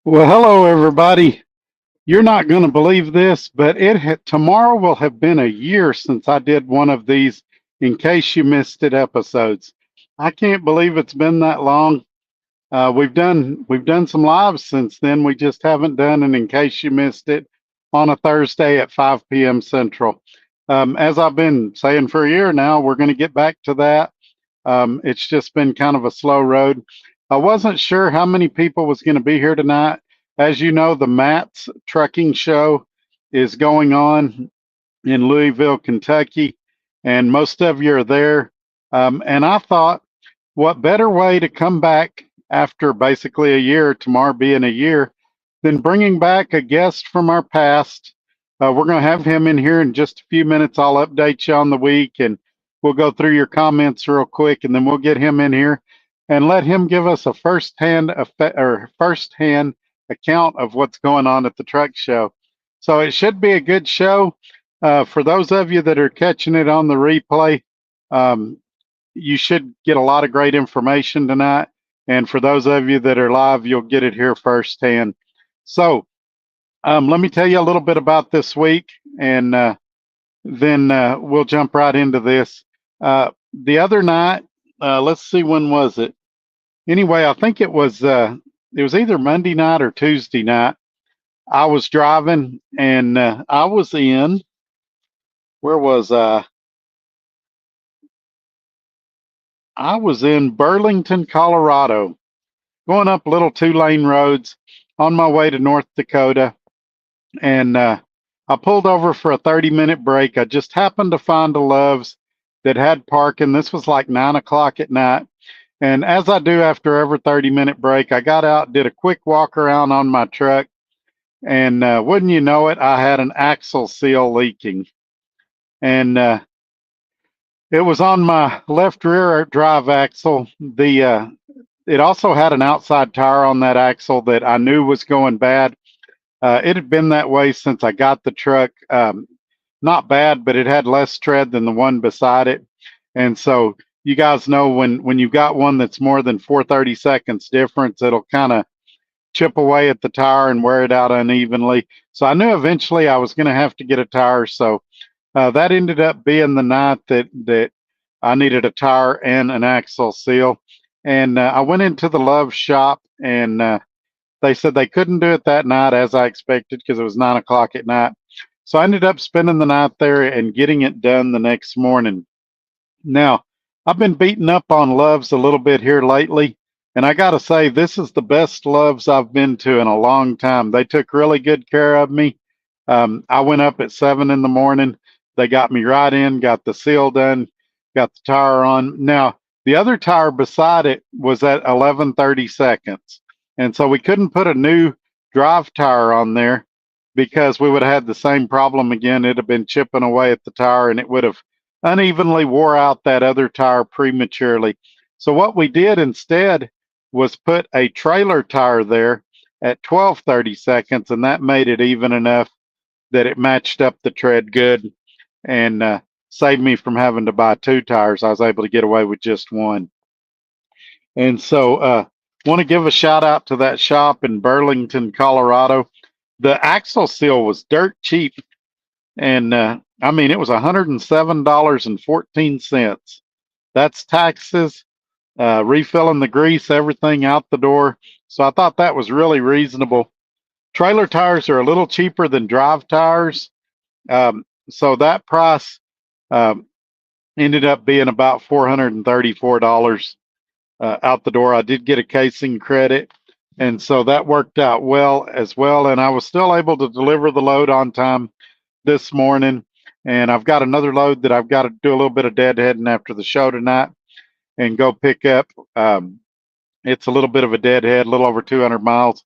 Well, hello, everybody. You're not going to believe this, but tomorrow will have been a year since I did one of these in case you missed it episodes. I can't believe it's been that long. We've done some lives since then. We just haven't done an in case you missed it on a Thursday at 5 p.m. Central. As I've been saying for a year now, we're going to get back to that. It's just been kind of a slow road. I wasn't sure how many people was going to be here tonight. As you know, the Matt's Trucking Show is going on in Louisville, Kentucky, and most of you are there. And I thought, what better way to come back after basically a year, tomorrow being a year, than bringing back a guest from our past. We're going to have him in here in just a few minutes. I'll update you on the week and we'll go through your comments real quick, and then we'll get him in here and let him give us a first-hand account of what's going on at the truck show. So it should be a good show. For those of you that are catching it on the replay, you should get a lot of great information tonight. And for those of you that are live, you'll get it here firsthand. So let me tell you a little bit about this week, and then we'll jump right into this. The other night, let's see, when was it? Anyway, I think it was either Monday night or Tuesday night. I was driving, and I was in, where was I? I was in Burlington, Colorado, going up little two-lane roads on my way to North Dakota, and I pulled over for a 30-minute break. I just happened to find a Love's that had parking. This was like 9 o'clock at night. And as I do after every 30-minute break, I got out, did a quick walk around on my truck, and wouldn't you know it, I had an axle seal leaking. And it was on my left rear drive axle. It also had an outside tire on that axle that I knew was going bad. It had been that way since I got the truck. Not bad, but it had less tread than the one beside it. And so you guys know when you've got one that's more than 4/32 difference, it'll kind of chip away at the tire and wear it out unevenly. So I knew eventually I was going to have to get a tire. So that ended up being the night that I needed a tire and an axle seal. And I went into the Love shop, and they said they couldn't do it that night as I expected because it was 9 o'clock at night. So I ended up spending the night there and getting it done the next morning. Now, I've been beating up on Love's a little bit here lately, and I got to say, this is the best Love's I've been to in a long time. They took really good care of me. I went up at 7 in the morning. They got me right in, got the seal done, got the tire on. Now, the other tire beside it was at 11/32, and so we couldn't put a new drive tire on there because we would have had the same problem again. It'd have been chipping away at the tire, and it would have unevenly wore out that other tire prematurely. So what we did instead was put a trailer tire there at 12/32, and that made it even enough that it matched up the tread good and saved me from having to buy two tires. I was able to get away with just one. And so want to give a shout out to that shop in Burlington, Colorado. The axle seal was dirt cheap, and I mean, it was $107.14. That's taxes, refilling the grease, everything out the door. So I thought that was really reasonable. Trailer tires are a little cheaper than drive tires. So that price ended up being about $434 out the door. I did get a casing credit, and so that worked out well as well. And I was still able to deliver the load on time this morning. And I've got another load that I've got to do a little bit of deadheading after the show tonight and go pick up. It's a little bit of a deadhead, a little over 200 miles,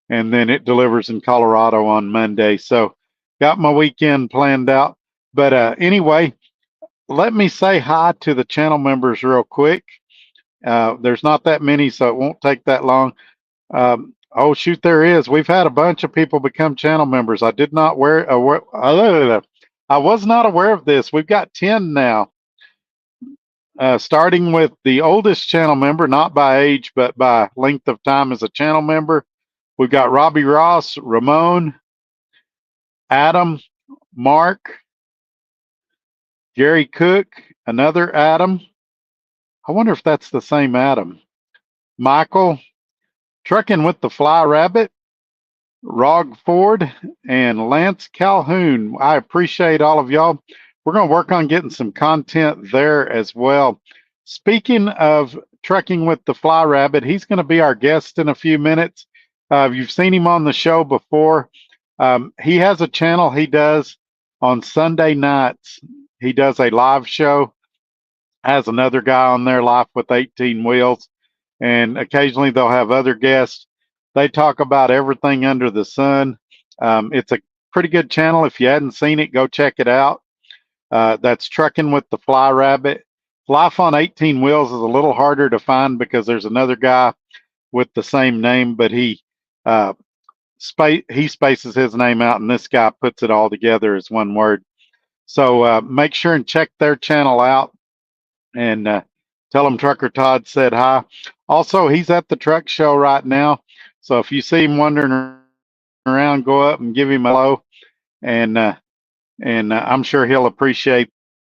and then it delivers in Colorado on Monday. So got my weekend planned out. But anyway, let me say hi to the channel members real quick. There's not that many, so it won't take that long. Oh, shoot, there is. We've had a bunch of people become channel members. I did not I was not aware of this. We've got 10 now. Starting with the oldest channel member, not by age, but by length of time as a channel member. We've got Robbie Ross, Ramon, Adam, Mark, Gary Cook, another Adam. I wonder if that's the same Adam. Michael, Trucking with the Fly Rabbit, Rog Ford, and Lance Calhoun. I appreciate all of y'all. We're going to work on getting some content there as well. Speaking of Trucking with the Fly Rabbit, he's going to be our guest in a few minutes. You've seen him on the show before. He has a channel he does on Sunday nights. He does a live show, has another guy on there, Life with 18 Wheels, and occasionally they'll have other guests. They talk about everything under the sun. It's a pretty good channel. If you hadn't seen it, go check it out. That's Trucking with the Fly Rabbit. Life on 18 Wheels is a little harder to find because there's another guy with the same name, but he spaces his name out, and this guy puts it all together as one word. So make sure and check their channel out, and tell them Trucker Todd said hi. Also, he's at the truck show right now, so if you see him wandering around, go up and give him a hello, and I'm sure he'll appreciate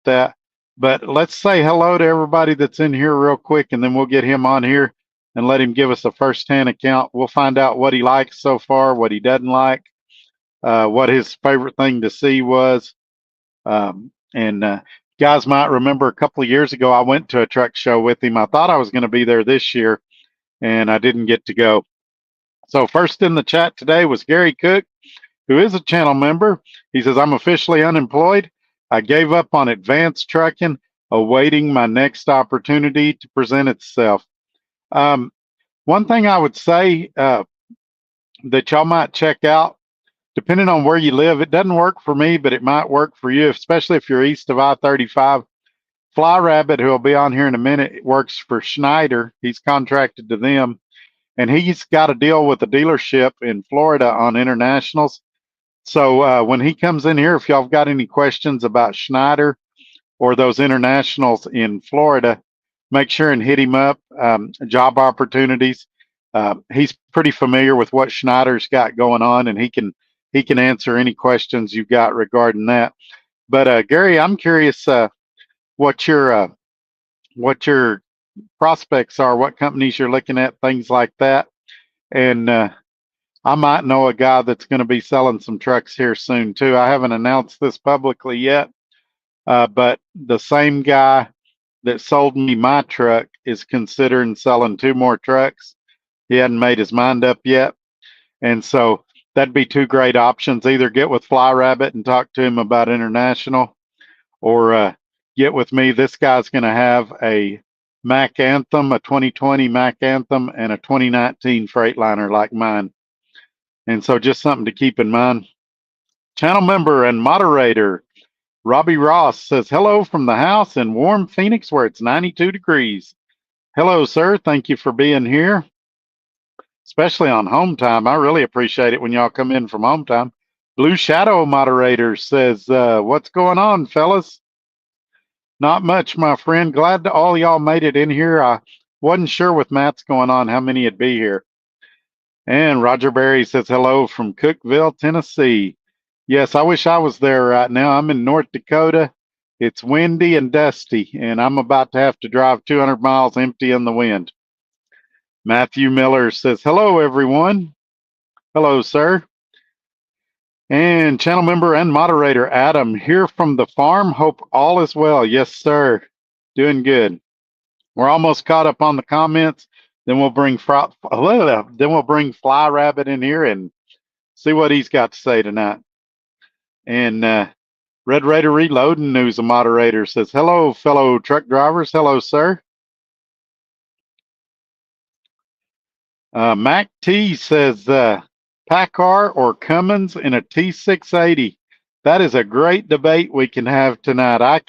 that. But let's say hello to everybody that's in here real quick, and then we'll get him on here and let him give us a first-hand account. We'll find out what he likes so far, what he doesn't like, what his favorite thing to see was. Guys might remember a couple of years ago, I went to a truck show with him. I thought I was going to be there this year, and I didn't get to go. So first in the chat today was Gary Cook, who is a channel member. He says, I'm officially unemployed. I gave up on advanced trucking, awaiting my next opportunity to present itself. One thing I would say that y'all might check out, depending on where you live, it doesn't work for me, but it might work for you, especially if you're east of I-35. Fly Rabbit, who will be on here in a minute, works for Schneider. He's contracted to them, and he's got a deal with a dealership in Florida on internationals. So when he comes in here, if y'all have got any questions about Schneider or those internationals in Florida, make sure and hit him up. Job opportunities. He's pretty familiar with what Schneider's got going on, and he can answer any questions you've got regarding that. But Gary, I'm curious what your prospects are, what companies you're looking at, things like that. And I might know a guy that's going to be selling some trucks here soon too. I haven't announced this publicly yet, but the same guy that sold me my truck is considering selling 2 more trucks. He hadn't made his mind up yet. And so that'd be 2 great options. Either get with Fly Rabbit and talk to him about international, or get with me. This guy's going to have a Mack Anthem, a 2020 Mack Anthem, and a 2019 Freightliner like mine. And so just something to keep in mind. Channel member and moderator Robbie Ross says, hello from the house in warm Phoenix where it's 92 degrees. Hello, sir. Thank you for being here, especially on home time. I really appreciate it when y'all come in from home time. Blue Shadow moderator says, what's going on, fellas? Not much, my friend. Glad that all y'all made it in here. I wasn't sure with Matt's going on how many would be here. And Roger Berry says hello from Cookeville, Tennessee. Yes, I wish I was there right now. I'm in North Dakota. It's windy and dusty, and I'm about to have to drive 200 miles empty in the wind. Matthew Miller says, hello, everyone. Hello, sir. And channel member and moderator Adam here from the farm. Hope all is well. Yes, sir. Doing good. We're almost caught up on the comments. Then we'll bring Fly Rabbit in here and see what he's got to say tonight. And Red Raider Reloading, who's a moderator, says, hello, fellow truck drivers. Hello, sir. Mac T says, PACCAR or Cummins in a T680. That is a great debate we can have tonight. I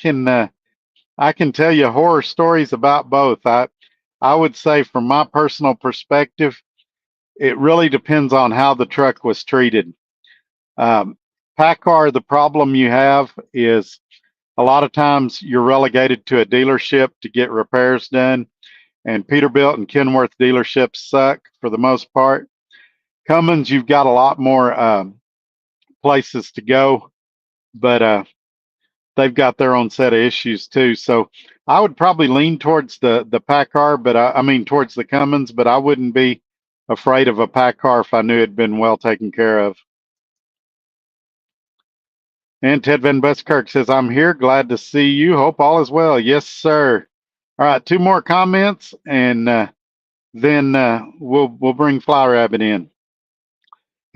can tell you horror stories about both. I would say from my personal perspective, it really depends on how the truck was treated. PACCAR, the problem you have is a lot of times you're relegated to a dealership to get repairs done, and Peterbilt and Kenworth dealerships suck for the most part. Cummins, you've got a lot more places to go, but they've got their own set of issues too. So I would probably lean towards the PACCAR, but I mean towards the Cummins, but I wouldn't be afraid of a PACCAR if I knew it'd been well taken care of. And Ted Van Buskirk says, I'm here. Glad to see you. Hope all is well. Yes, sir. All right, 2 more comments, and then we'll bring Fly Rabbit in.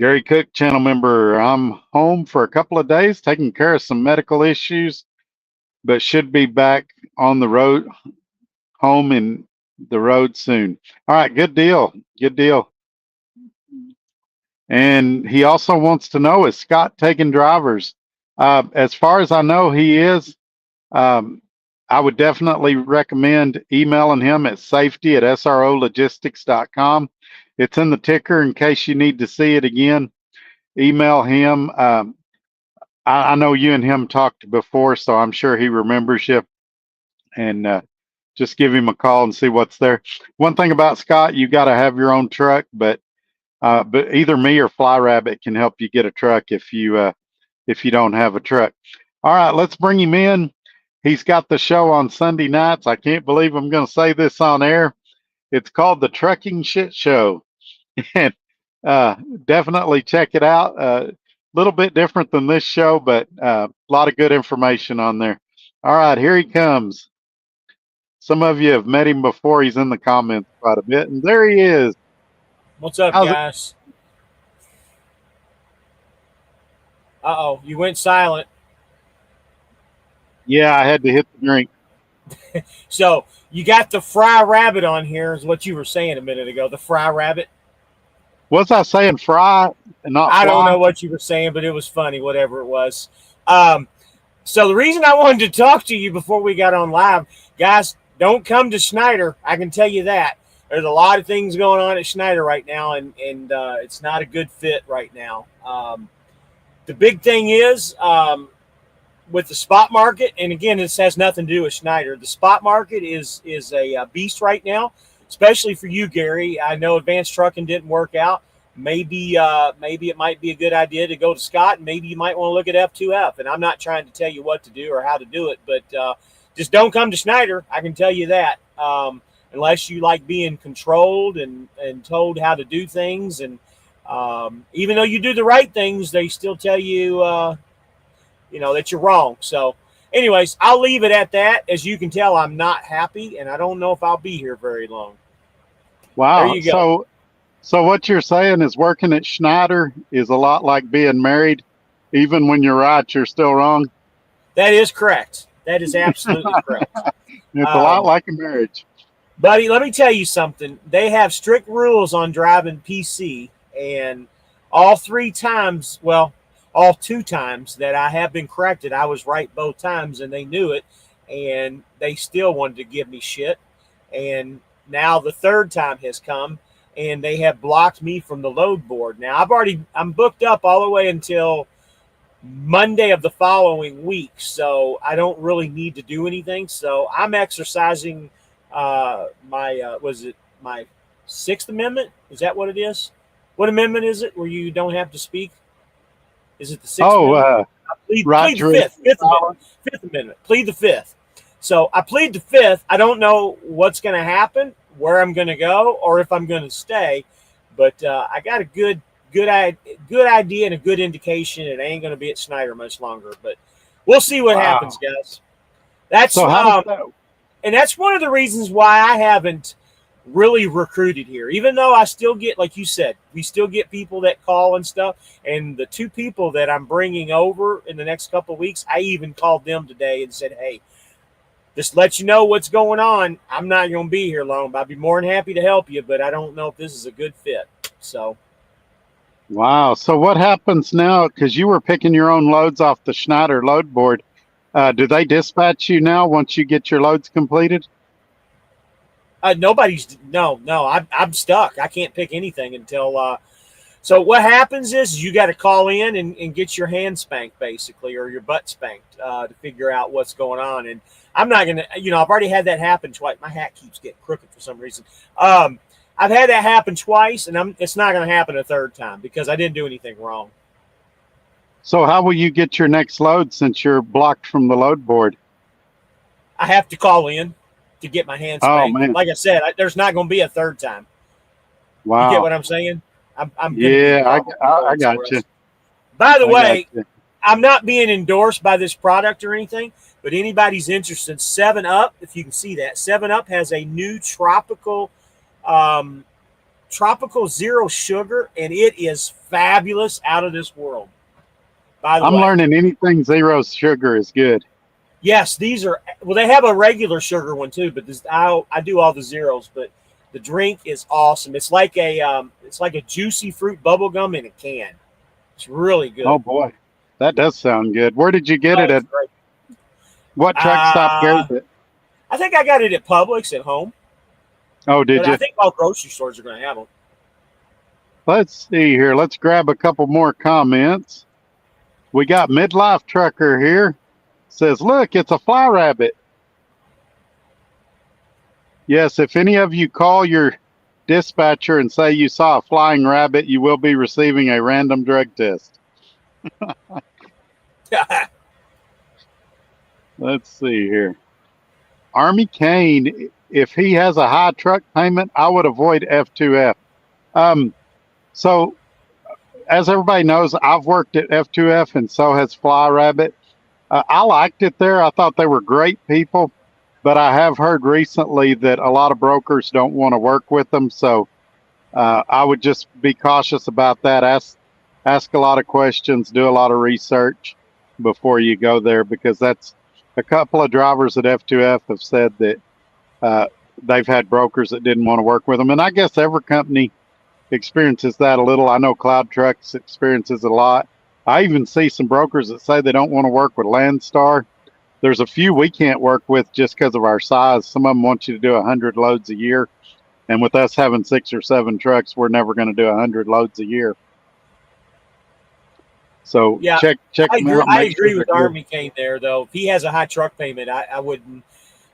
Gary Cook, channel member. I'm home for a couple of days, taking care of some medical issues, but should be back on the road, home in the road soon. All right, good deal. Good deal. And he also wants to know, is Scott taking drivers? As far as I know, he is. I would definitely recommend emailing him at safety@srologistics.com. It's in the ticker in case you need to see it again. Email him. I know you and him talked before, so I'm sure he remembers you. And just give him a call and see what's there. One thing about Scott, you got to have your own truck, but either me or Fly Rabbit can help you get a truck if you don't have a truck. All right, let's bring him in. He's got the show on Sunday nights. I can't believe I'm going to say this on air. It's called the Trucking Shit Show, and definitely check it out. A little bit different than this show, but a lot of good information on there. All right, here he comes. Some of you have met him before. He's in the comments quite a bit, and there he is. What's up, guys? Uh-oh, you went silent. Yeah, I had to hit the drink. So you got the Fry Rabbit on here, is what you were saying a minute ago. The Fry Rabbit. Was I saying fry and not fly? I don't know what you were saying, but it was funny, whatever it was. So the reason I wanted to talk to you before we got on live, guys, don't come to Schneider. I can tell you that. There's a lot of things going on at Schneider right now, and it's not a good fit right now. The big thing is with the spot market, and again, this has nothing to do with Schneider. The spot market is a beast right now, especially for you, Gary. I know advanced trucking didn't work out. Maybe it might be a good idea to go to Scott, and maybe you might want to look at F2F. And I'm not trying to tell you what to do or how to do it, but just don't come to Schneider. I can tell you that. Unless you like being controlled and told how to do things. And even though you do the right things, they still tell you, that you're wrong. So anyways, I'll leave it at that. As you can tell, I'm not happy, and I don't know if I'll be here very long. Wow. There you go. So what you're saying is working at Schneider is a lot like being married. Even when you're right, you're still wrong. That is correct. That is absolutely correct. It's a lot like a marriage. Buddy, let me tell you something. They have strict rules on driving PC, and all 2 times that I have been corrected, I was right both times, and they knew it, and they still wanted to give me shit. And now the 3rd time has come, and they have blocked me from the load board. Now I'm booked up all the way until Monday of the following week, so I don't really need to do anything. So I'm exercising my 6th Amendment? Is that what it is? What amendment is it where you don't have to speak? Is it the 6th Amendment? Plead the 5th Amendment. Plead the 5th. So I plead the 5th. I don't know what's going to happen, where I'm going to go, or if I'm going to stay. But I got a good idea and a good indication it ain't going to be at Schneider much longer. But we'll see what happens, guys. That's and that's one of the reasons why I haven't really recruited here. Even though I still get, like you said, we still get people that call and stuff. And the 2 people that I'm bringing over in the next couple of weeks, I even called them today and said, hey, just let you know what's going on. I'm not going to be here long, but I'd be more than happy to help you, but I don't know if this is a good fit. So. Wow. So what happens now? Because you were picking your own loads off the Schneider load board. Do they dispatch you now once you get your loads completed? No, I'm stuck. I can't pick anything until. So what happens is you got to call in and get your hand spanked, basically, or your butt spanked to figure out what's going on. And I'm not going to, I've already had that happen twice. My hat keeps getting crooked for some reason. I've had that happen twice, and it's not going to happen a third time because I didn't do anything wrong. So how will you get your next load since you're blocked from the load board? I have to call in to get my hand Oh spanked. man. Like I said, there's not going to be a third time. You get Wow. what I'm saying? I'm going to be Yeah, I got you. By the I got way, you. I'm not being endorsed by this product or anything, but anybody's interested, 7-Up, if you can see that, 7-Up has a new tropical zero sugar, and it is fabulous, out of this world. By the I'm way, learning anything zero sugar is good. yes, these are, well, they have a regular sugar one too, but I do all the zeros, but the drink is awesome. It's like a juicy fruit bubble gum in a can. It's really good. Oh boy, that does sound good. Where did you get Oh, it it's at? great. What truck stop carries it? I think I got it at Publix at home, Oh, did but you? I think all grocery stores are going to have them. Let's see here. Let's grab a couple more comments. We got Midlife Trucker here. Says, look, it's a fly rabbit. Yes, if any of you call your dispatcher and say you saw a flying rabbit, you will be receiving a random drug test. Let's see here. Army Kane, if he has a high truck payment, I would avoid F2F. So, as everybody knows, I've worked at F2F and so has Fly Rabbit. I liked it there. I thought they were great people, but I have heard recently that a lot of brokers don't want to work with them. So I would just be cautious about that. Ask a lot of questions, do a lot of research before you go there, because that's a couple of drivers at F2F have said that they've had brokers that didn't want to work with them. And I guess every company experiences that a little. I know Cloud Trucks experiences a lot. I even see some brokers that say they don't want to work with Landstar. There's a few we can't work with just because of our size. Some of them want you to do 100 loads a year. And with us having 6 or 7 trucks, we're never going to do 100 loads a year. So Yeah, check them out. I agree with Army Kane there, though. If he has a high truck payment, I wouldn't.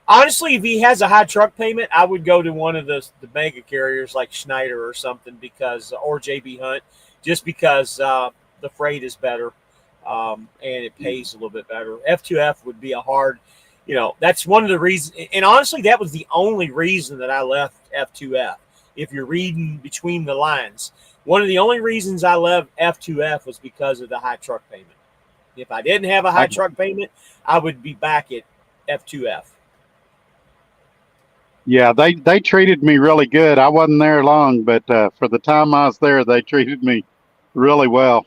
Honestly, if he has a high truck payment, I would go to one of the mega carriers like Schneider or something, or JB Hunt, just because the freight is better and it pays a little bit better. F2F would be a hard, that's one of the reasons. And honestly, that was the only reason that I left F2F. If you're reading between the lines, one of the only reasons I left F2F was because of the high truck payment. If I didn't have a high truck payment, I would be back at F2F. Yeah, they treated me really good. I wasn't there long, but for the time I was there, they treated me really well.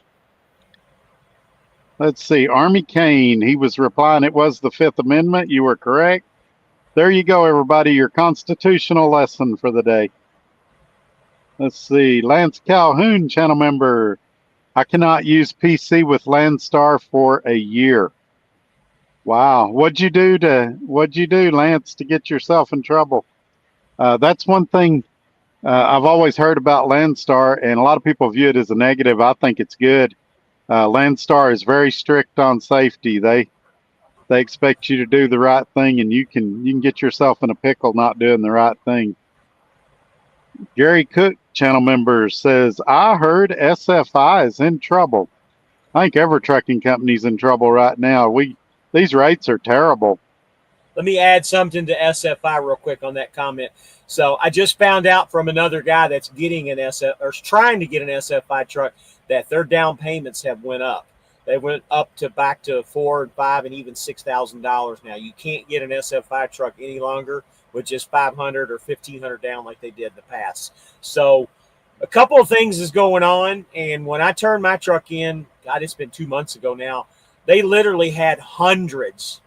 Let's see. Army Kane, he was replying, it was the Fifth Amendment. You were correct. There you go, everybody. Your constitutional lesson for the day. Let's see. Lance Calhoun, channel member. I cannot use PC with Landstar for a year. Wow. What'd you do, Lance, to get yourself in trouble? That's one thing I've always heard about Landstar, and a lot of people view it as a negative. I think it's good. Landstar is very strict on safety. They expect you to do the right thing, and you can get yourself in a pickle not doing the right thing. Gary Cook, channel member, says, I heard SFI is in trouble. I think every trucking company's in trouble right now. These rates are terrible. Let me add something to SFI real quick on that comment. So I just found out from another guy that's getting an or trying to get an SFI truck that their down payments have went up. They went up to back to $4,000 and $5,000 and even $6,000 now. You can't get an SFI truck any longer with just $500 or $1,500 down like they did in the past. So a couple of things is going on. And when I turned my truck in, God, it's been 2 months ago now, they literally had hundreds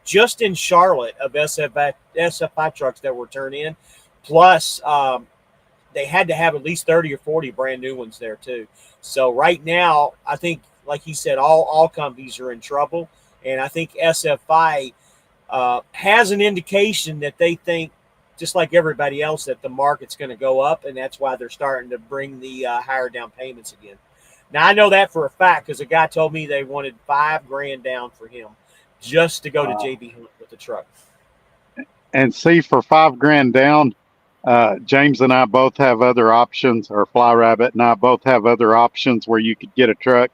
just in Charlotte of SFI trucks that were turned in. Plus, they had to have at least 30 or 40 brand new ones there too. So right now, I think, like he said, all companies are in trouble. And I think SFI has an indication that they think, just like everybody else, that the market's going to go up. And that's why they're starting to bring the higher down payments again. Now, I know that for a fact because a guy told me they wanted $5,000 down for him just to go to JB Hunt with the truck. And see, for $5,000 down, James and I both have other options, or Fly Rabbit and I both have other options where you could get a truck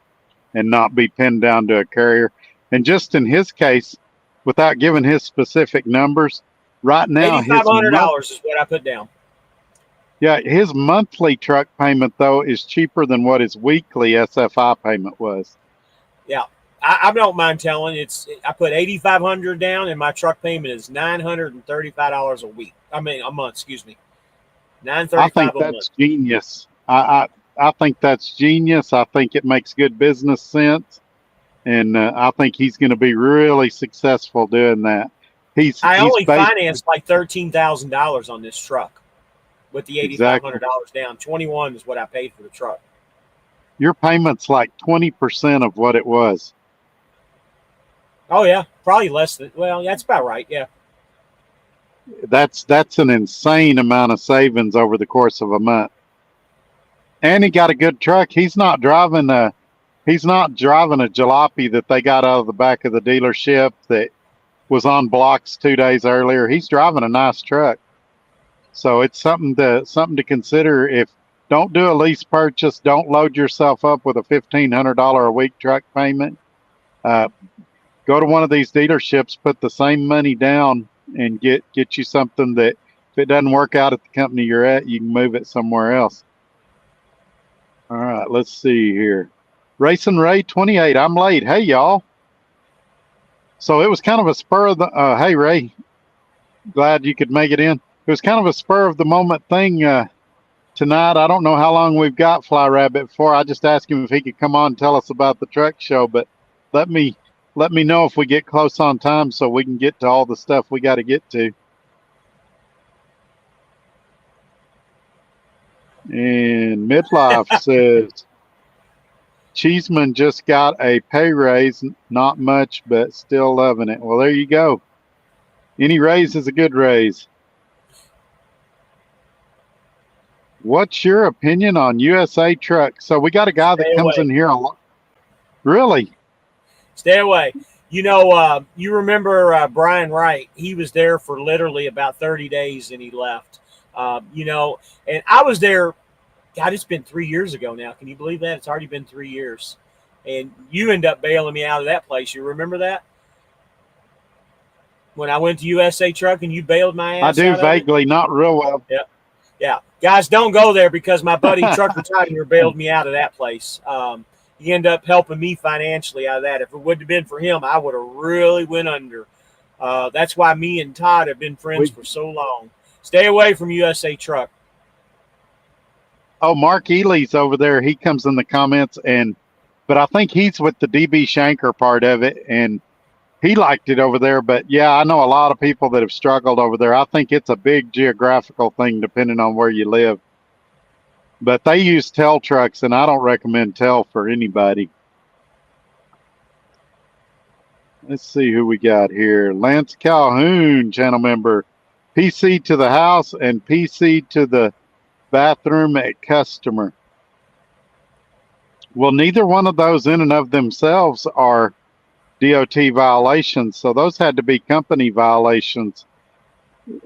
and not be pinned down to a carrier. And just in his case, without giving his specific numbers, right now $8,500 is what I put down. Yeah, his monthly truck payment though is cheaper than what his weekly SFI payment was. Yeah, I don't mind telling. I put $8,500 down, and my truck payment is $935 a week. I mean, a month. Excuse me, $935 I think a that's month. genius. I think that's genius. I think it makes good business sense, and I think he's going to be really successful doing that. I He's only financed like $13,000 on this truck with the $8,500 down. 21 is what I paid for the truck. Your payment's like 20% of what it was. Oh yeah, probably less than. Well, that's about right. Yeah. That's an insane amount of savings over the course of a month. And he got a good truck. He's not driving a jalopy that they got out of the back of the dealership that was on blocks 2 days earlier. He's driving a nice truck. So it's something to consider. If don't do a lease purchase, don't load yourself up with a $1,500 a week truck payment. Go to one of these dealerships, put the same money down, and get you something that if it doesn't work out at the company you're at, you can move it somewhere else. All right, let's see here. Racing Ray 28. I'm late. Hey y'all. So it was kind of a spur of the hey Ray, glad you could make it in. It was kind of a spur of the moment thing tonight. I don't know how long we've got Fly Rabbit for. I just asked him if he could come on and tell us about the truck show, but let me know if we get close on time so we can get to all the stuff we got to get to. And Midlife says Cheeseman just got a pay raise, not much, but still loving it. Well, there you go. Any raise is a good raise. What's your opinion on USA Truck? So we got a guy that comes in here a lot. Really? Stay away. You know, you remember Brian Wright? He was there for literally about 30 days and he left. You know, and I was there. God, it's been 3 years ago now. Can you believe that? It's already been 3 years. And you end up bailing me out of that place. You remember that? When I went to USA Truck and you bailed my ass I do out vaguely, not real well. Yeah. Yeah. Guys, don't go there because my buddy Trucker Todd here bailed me out of that place. He ended up helping me financially out of that. If it wouldn't have been for him, I would have really went under. That's why me and Todd have been friends for so long. Stay away from USA Truck. Oh, Mark Ely's over there. He comes in the comments, but I think he's with the DB Shanker part of it, and he liked it over there. But yeah, I know a lot of people that have struggled over there. I think it's a big geographical thing depending on where you live. But they use Tel trucks, and I don't recommend Tel for anybody. Let's see who we got here. Lance Calhoun, channel member. PC to the house and PC to the bathroom at customer. Well, neither one of those in and of themselves are DOT violations. So those had to be company violations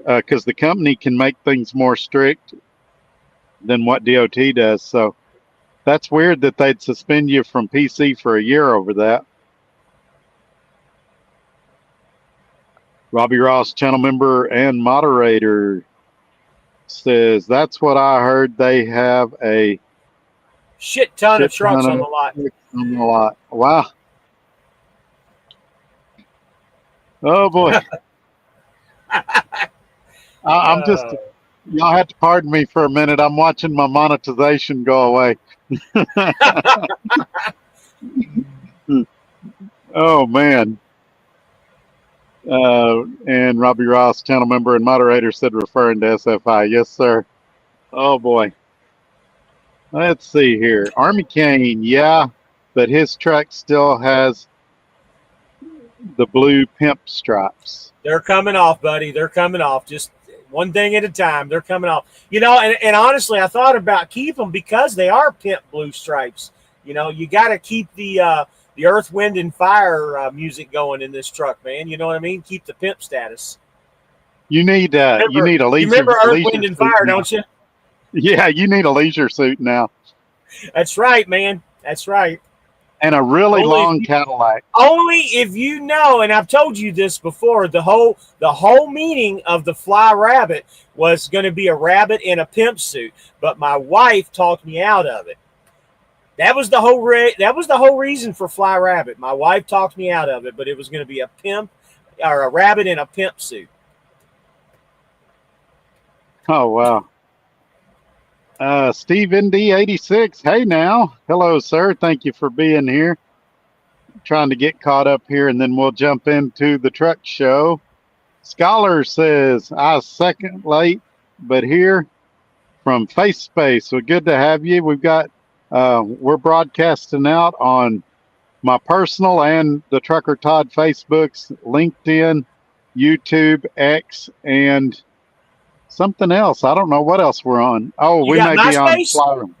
because the company can make things more strict than what DOT does. So that's weird that they'd suspend you from PC for a year over that. Robbie Ross, channel member and moderator, says, that's what I heard. They have a shit ton of trucks on the lot. On the lot. Wow. Oh, boy. I'm just, y'all have to pardon me for a minute. I'm watching my monetization go away. Oh, man. And Robbie Ross, channel member and moderator, said referring to SFI. Yes, sir. Oh, boy. Let's see here. Army Kane, yeah, but his truck still has the blue pimp stripes. They're coming off, buddy. They're coming off. Just one thing at a time. They're coming off. You know, and honestly, I thought about keep them because they are pimp blue stripes. You know, you got to keep the Earth, Wind, and Fire music going in this truck, man. You know what I mean? Keep the pimp status. You need a You remember Earth, leisure Wind, and suit Fire, now. don't you? Yeah, you need a leisure suit now. That's right, man. That's right. And a really Only if long you, Cadillac. only if you know, and I've told you this before, the whole meaning of the Fly Rabbit was going to be a rabbit in a pimp suit, but my wife talked me out of it. That was the whole reason for Fly Rabbit. My wife talked me out of it, but it was going to be a pimp or a rabbit in a pimp suit. Oh wow. Steve ND86. Hey now. Hello, sir. Thank you for being here. Trying to get caught up here, and then we'll jump into the truck show. Scholar says, I was second late, but here from Face Space. So good to have you. We're broadcasting out on my personal and the Trucker Todd Facebooks, LinkedIn, YouTube, X, and something else. I don't know what else we're on. Oh, You we got may be on MySpace?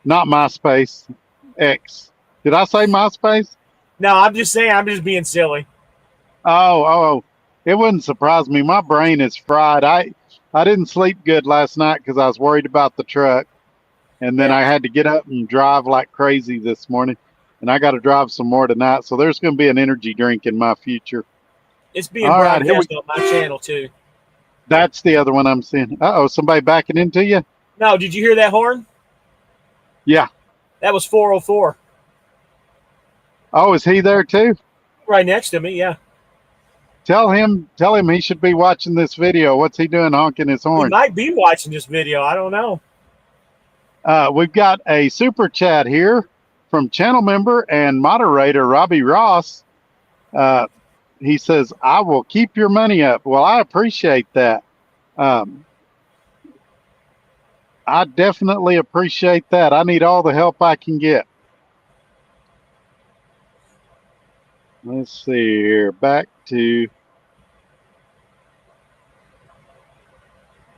not MySpace, X. Did I say MySpace? No, I'm just saying. I'm just being silly. Oh, it wouldn't surprise me. My brain is fried. I didn't sleep good last night because I was worried about the truck. And then Yeah. I had to get up and drive like crazy this morning. And I got to drive some more tonight. So there's going to be an energy drink in my future. It's being All right, broadcast on my channel too. that's the other one I'm seeing. Uh-oh, somebody backing into you? No, did you hear that horn? Yeah. That was 404. Oh, is he there too? Right next to me, yeah. Tell him he should be watching this video. What's he doing honking his He horn? might be watching this video. I don't know. We've got a super chat here from channel member and moderator Robbie Ross. He says, I will keep your money up. Well, I appreciate that. I definitely appreciate that. I need all the help I can get. Let's see here. Back to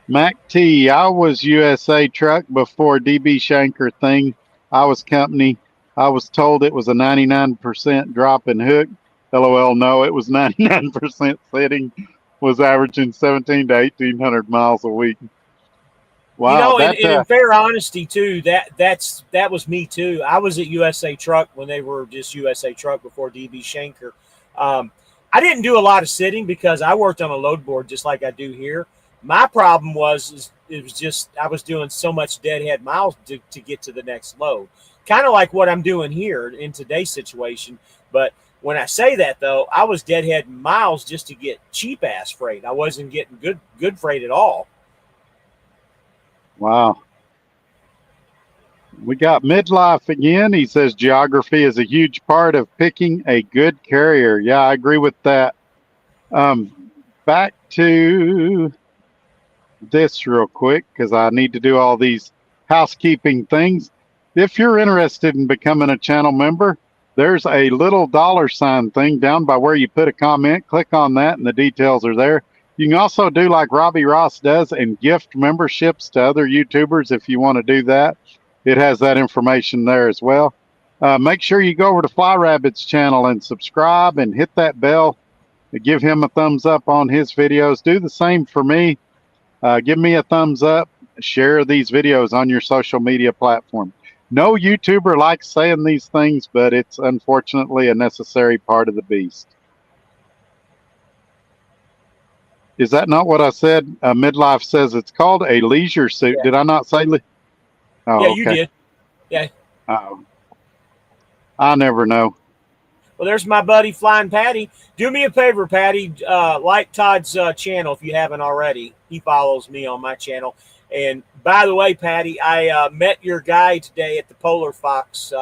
Mac T. I was USA truck before DB Shanker thing. I was company. I was told it was a 99% drop in hook. LOL, no, it was 99% setting. Was averaging 17 to 1800 miles a week. Wow, You know, and in fair honesty too, that was me too. I was at USA Truck when they were just USA Truck before DB Shanker. I didn't do a lot of sitting because I worked on a load board just like I do here. My problem was it was just I was doing so much deadhead miles to get to the next load, kind of like what I'm doing here in today's situation. But when I say that though, I was deadhead miles just to get cheap ass freight. I wasn't getting good freight at all. Wow. We got midlife again. He says geography is a huge part of picking a good carrier. Yeah, I agree with that. Back to this real quick because I need to do all these housekeeping things. If you're interested in becoming a channel member, there's a little $ thing down by where you put a comment. Click on that and the details are there. You can also do like Robbie Ross does and gift memberships to other YouTubers if you want to do that. It has that information there as well. Make sure you go over to Fly Rabbit's channel and subscribe and hit that bell. Give him a thumbs up on his videos. Do the same for me. Give me a thumbs up. Share these videos on your social media platform. No YouTuber likes saying these things, but it's unfortunately a necessary part of the beast. Is that not what I said? Midlife says it's called a leisure suit. Yeah. Did I not say? Oh, Yeah, okay. you did. Yeah. I never know. Well, there's my buddy Flying Patty. Do me a favor, Patty. Like Todd's channel if you haven't already. He follows me on my channel. And by the way, Patty, I met your guy today at the Polar Fox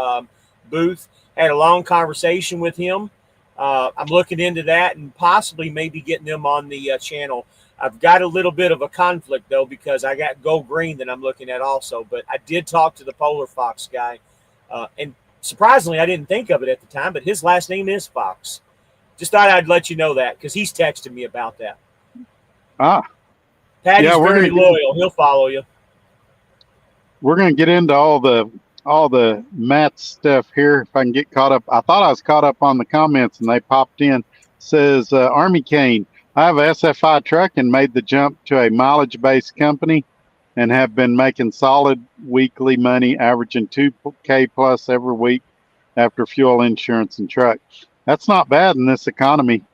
booth. Had a long conversation with him. I'm looking into that and possibly maybe getting them on the channel. I've got a little bit of a conflict, though, because I got Go Green that I'm looking at also. But I did talk to the Polar Fox guy. And surprisingly, I didn't think of it at the time, but his last name is Fox. Just thought I'd let you know that because he's texted me about that. Patty's very loyal. He'll follow you. We're going to get into all the math stuff here if I can get caught up. I thought I was caught up on the comments and they popped in. Says Army Kane, I have a SFI truck and made the jump to a mileage-based company and have been making solid weekly money, averaging $2K plus every week after fuel, insurance, and truck. That's not bad in this economy,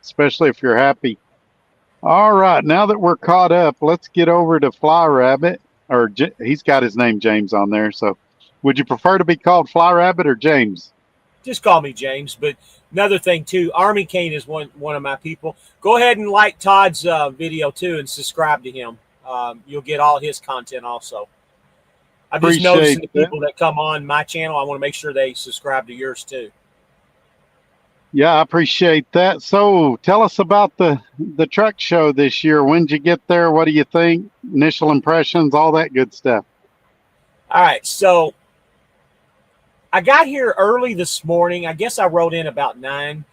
especially if you're happy. All right, now that we're caught up, let's get over to Fly Rabbit, or he's got his name James on there. So, would you prefer to be called Fly Rabbit or James? Just call me James. But another thing too, Army Kane is one of my people. Go ahead and like Todd's video too, and subscribe to him. You'll get all his content also. I'm just noticing the people that come on my channel, I want to make sure they subscribe to yours too. Yeah, I appreciate that. So tell us about the truck show this year. When did you get there? What do you think? Initial impressions, all that good stuff. All right, so I got here early this morning. I guess I rode in about 9,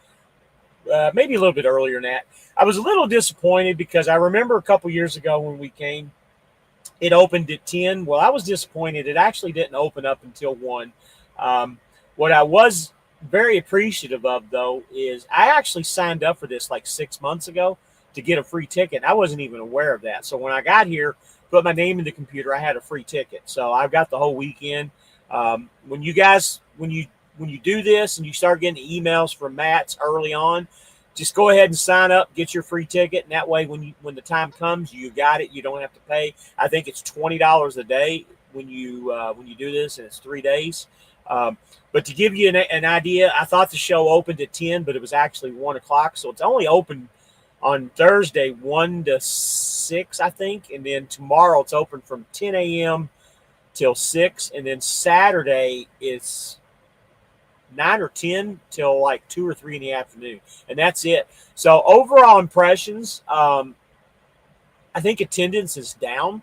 maybe a little bit earlier than that. I was a little disappointed because I remember a couple years ago when we came, it opened at 10. Well, I was disappointed. It actually didn't open up until 1. What I was very appreciative of, though, is I actually signed up for this like 6 months ago to get a free ticket. I wasn't even aware of that. So when I got here, put my name in the computer, I had a free ticket. So I've got the whole weekend. When you do this and you start getting emails from Matt's early on, just go ahead and sign up, get your free ticket, and that way when the time comes, you got it. You don't have to pay. I think it's $20 a day when you do this, and it's 3 days. But to give you an idea, I thought the show opened at 10, but it was actually 1 o'clock. So it's only open on Thursday 1 to 6, I think, and then tomorrow it's open from 10 a.m. till 6, and then Saturday it's 9 or 10 till like 2 or 3 in the afternoon, and that's it. So overall impressions, I think attendance is down.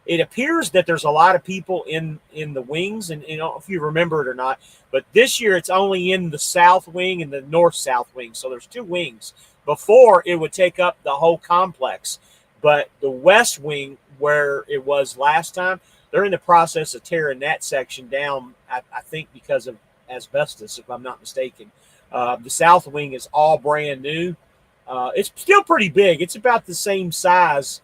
It appears that there's a lot of people in the wings, and you know if you remember it or not, but this year it's only in the south wing and the north-south wing. So there's 2 wings. Before it would take up the whole complex, but the west wing where it was last time, they're in the process of tearing that section down. I think because of asbestos, if I'm not mistaken. The south wing is all brand new. It's still pretty big. It's about the same size,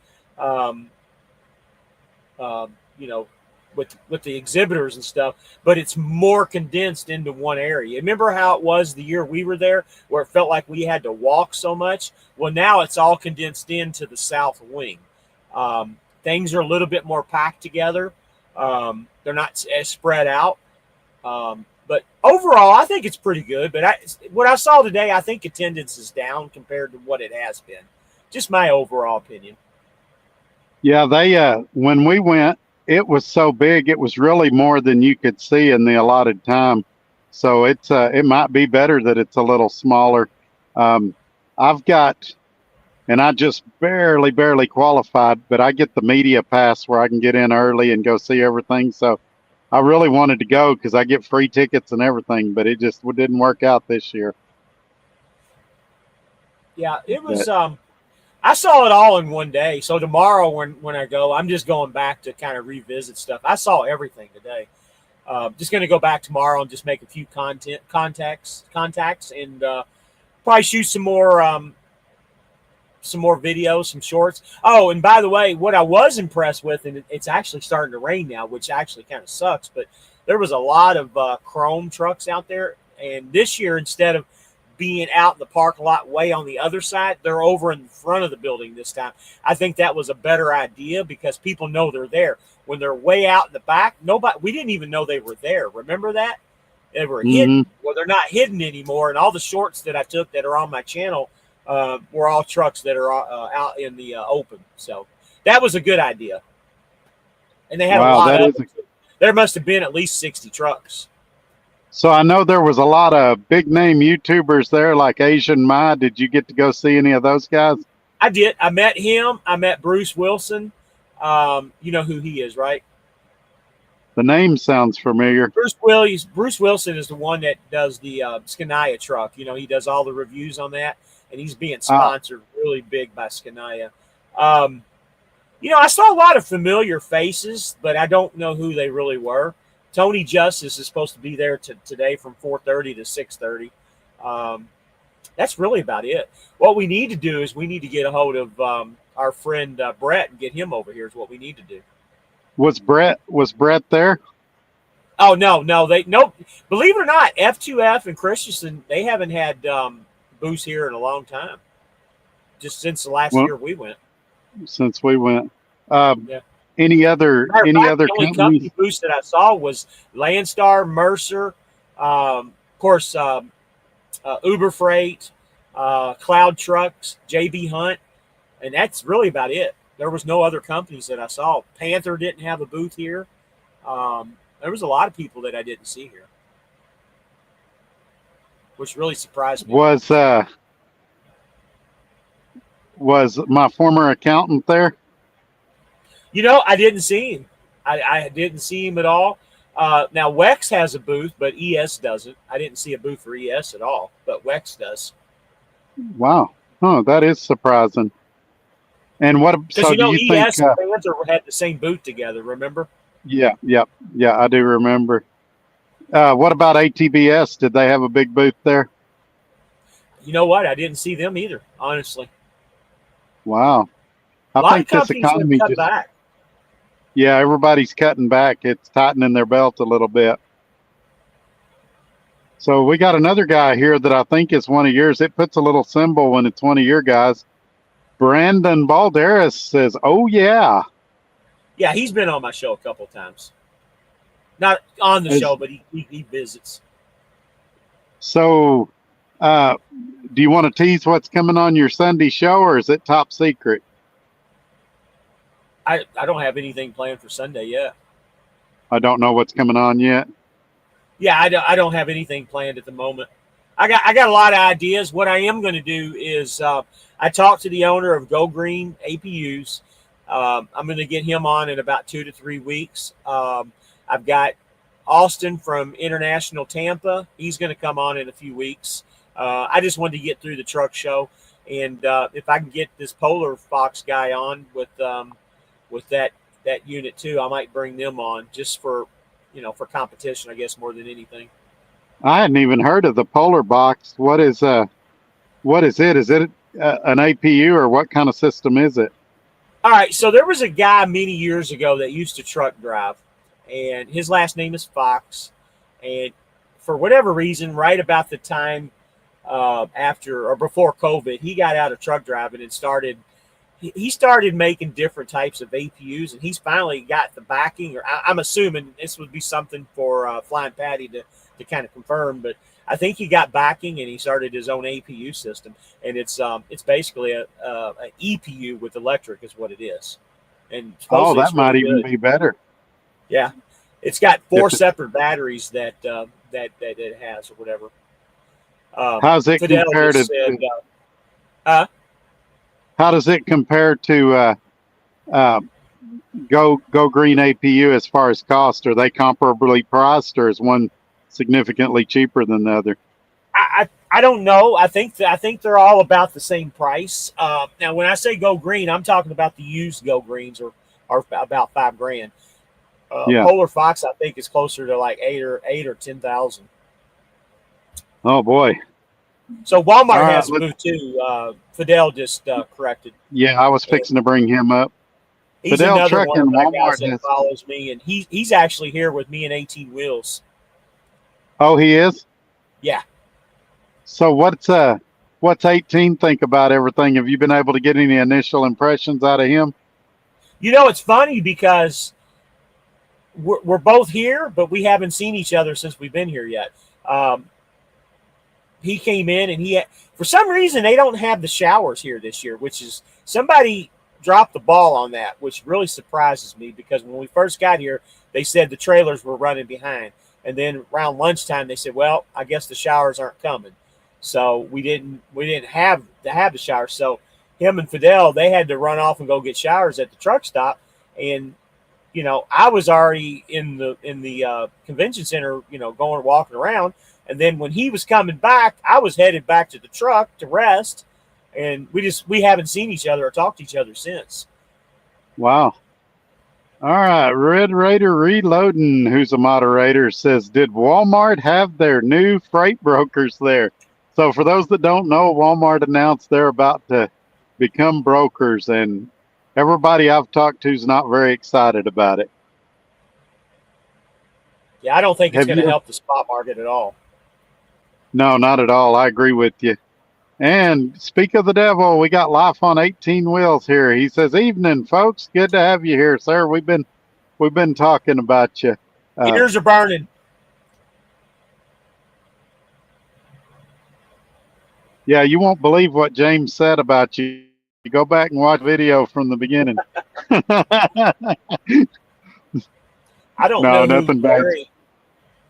with the exhibitors and stuff, but it's more condensed into one area. Remember how it was the year we were there, where it felt like we had to walk so much? Well, now it's all condensed into the south wing. Things are a little bit more packed together. They're not as spread out. But overall, I think it's pretty good. But what I saw today, I think attendance is down compared to what it has been. Just my overall opinion. Yeah, they when we went, it was so big, it was really more than you could see in the allotted time. So it might be better that it's a little smaller. I've got, and I just barely qualified, but I get the media pass where I can get in early and go see everything. So I really wanted to go because I get free tickets and everything, but it just didn't work out this year. Yeah, it was. I saw it all in one day. So tomorrow, when I go, I'm just going back to kind of revisit stuff. I saw everything today. Just going to go back tomorrow and just make a few contacts, and probably shoot some more videos, some shorts. Oh, and by the way, what I was impressed with, and it's actually starting to rain now, which actually kind of sucks, but there was a lot of chrome trucks out there. And this year, instead of being out in the parking lot way on the other side, they're over in front of the building this time. I think that was a better idea because people know they're there. When they're way out in the back, we didn't even know they were there. Remember that? They were hidden. Well, they're not hidden anymore. And all the shorts that I took that are on my channel were all trucks that are out in the open. So that was a good idea. And they had a lot of them. There must have been at least 60 trucks. So I know there was a lot of big name YouTubers there, like Asian Ma. Did you get to go see any of those guys? I did. I met him. I met Bruce Wilson. You know who he is, right? The name sounds familiar. Bruce Wilson is the one that does the Scania truck. You know, he does all the reviews on that, and he's being sponsored really big by Scania. You know, I saw a lot of familiar faces, but I don't know who they really were. Tony Justice is supposed to be there today from 4:30 to 6:30. That's really about it. What we need to do is we need to get a hold of our friend Brett and get him over here. Is what we need to do. Was Brett there? Oh no, they nope. Believe it or not, F2F and Christensen they haven't had booths here in a long time. Just since the last Well, year we went. since we went. Uh, Yeah. any other Matter of any fact, other the only companies? company booths that I saw was Landstar, Mercer, of course, Uber Freight, Cloud Trucks, JB Hunt, and that's really about it. There was no other companies that I saw. Panther didn't have a booth here. There was a lot of people that I didn't see here, which really surprised me. Was my former accountant there? I didn't see him. I didn't see him at all. Now Wex has a booth, but ES doesn't. I didn't see a booth for ES at all, but Wex does. Wow. Oh, that is surprising. And what? Because So do you think? ES and Panther had the same booth together. Remember? Yeah, yeah. I do remember. What about ATBS? Did they have a big booth there? You know what? I didn't see them either. Honestly, Wow. a I lot of think this companies have economy cut just, back. yeah, everybody's cutting back. It's tightening their belt a little bit. So we got another guy here that I think is one of yours. It puts a little symbol when it's one of your guys. Brandon Balderas says, "Oh yeah." Yeah, he's been on my show a couple of times. Not on the Is, show, but he visits. so, do you want to tease what's coming on your Sunday show, or is it top secret? I don't have anything planned for Sunday yet. I don't know what's coming on yet. Yeah, I don't have anything planned at the moment. I got a lot of ideas. What I am going to do is I talked to the owner of Go Green APUs. I'm going to get him on in about 2 to 3 weeks. I've got Austin from International Tampa. He's going to come on in a few weeks. I just wanted to get through the truck show, and if I can get this Polar Fox guy on with that unit too, I might bring them on just for competition, I guess, more than anything. I hadn't even heard of the Polar Box. What is it? Is it an APU, or what kind of system is it? All right, so there was a guy many years ago that used to truck drive, and his last name is Fox. And for whatever reason, right about the time after or before COVID, he got out of truck driving and he started making different types of APUs, and he's finally got the backing. Or I'm assuming this would be something for Flying Patty to kind of confirm, but I think he got backing and he started his own APU system, and it's basically an EPU with electric is what it is. And Oh, supposedly that it's might really even good. be better. Yeah, it's got 4 If it, separate batteries that it has or whatever. how's it Fidel compare just to? said, uh, How does it compare to uh, Go Green APU as far as cost? Are they comparably priced, or is one significantly cheaper than the other? I don't know. I think they're all about the same price. Now, when I say Go Green, I'm talking about the used Go Greens, are about $5,000. Yeah. Polar Fox, I think, is closer to like eight or 10,000. Oh boy. So All Walmart right. has a booth too. Fidel just corrected. Yeah, I was And fixing to bring him up. he's Fidel another one Trucking of my guys Walmart that has. follows me, and he's actually here with me in 18 Wheels. Oh, he is. Yeah. So what's 18 think about everything? Have you been able to get any initial impressions out of him? It's funny because we're both here, but we haven't seen each other since we've been here yet. He came in and for some reason they don't have the showers here this year, which is somebody dropped the ball on that, which really surprises me because when we first got here, they said the trailers were running behind. And then around lunchtime, they said, well, I guess the showers aren't coming. So we didn't have to have the showers. So him and Fidel, they had to run off and go get showers at the truck stop. And, I was already in the convention center, walking around. And then when he was coming back, I was headed back to the truck to rest. And we haven't seen each other or talked to each other since. Wow. All right, Red Raider Reloading, who's a moderator, says, "Did Walmart have their new freight brokers there?" So for those that don't know, Walmart announced they're about to become brokers, and everybody I've talked to is not very excited about it. Yeah, I don't think it's Have going to you? help the spot market at all. No, not at all. I agree with you. And speak of the devil, we got life on 18 wheels here. He says, "Evening, folks. Good to have you here, sir. We've been talking about you." Ears are burning. Yeah, you won't believe what James said about you. You go back and watch video from the beginning. I don't No, know who nothing bad.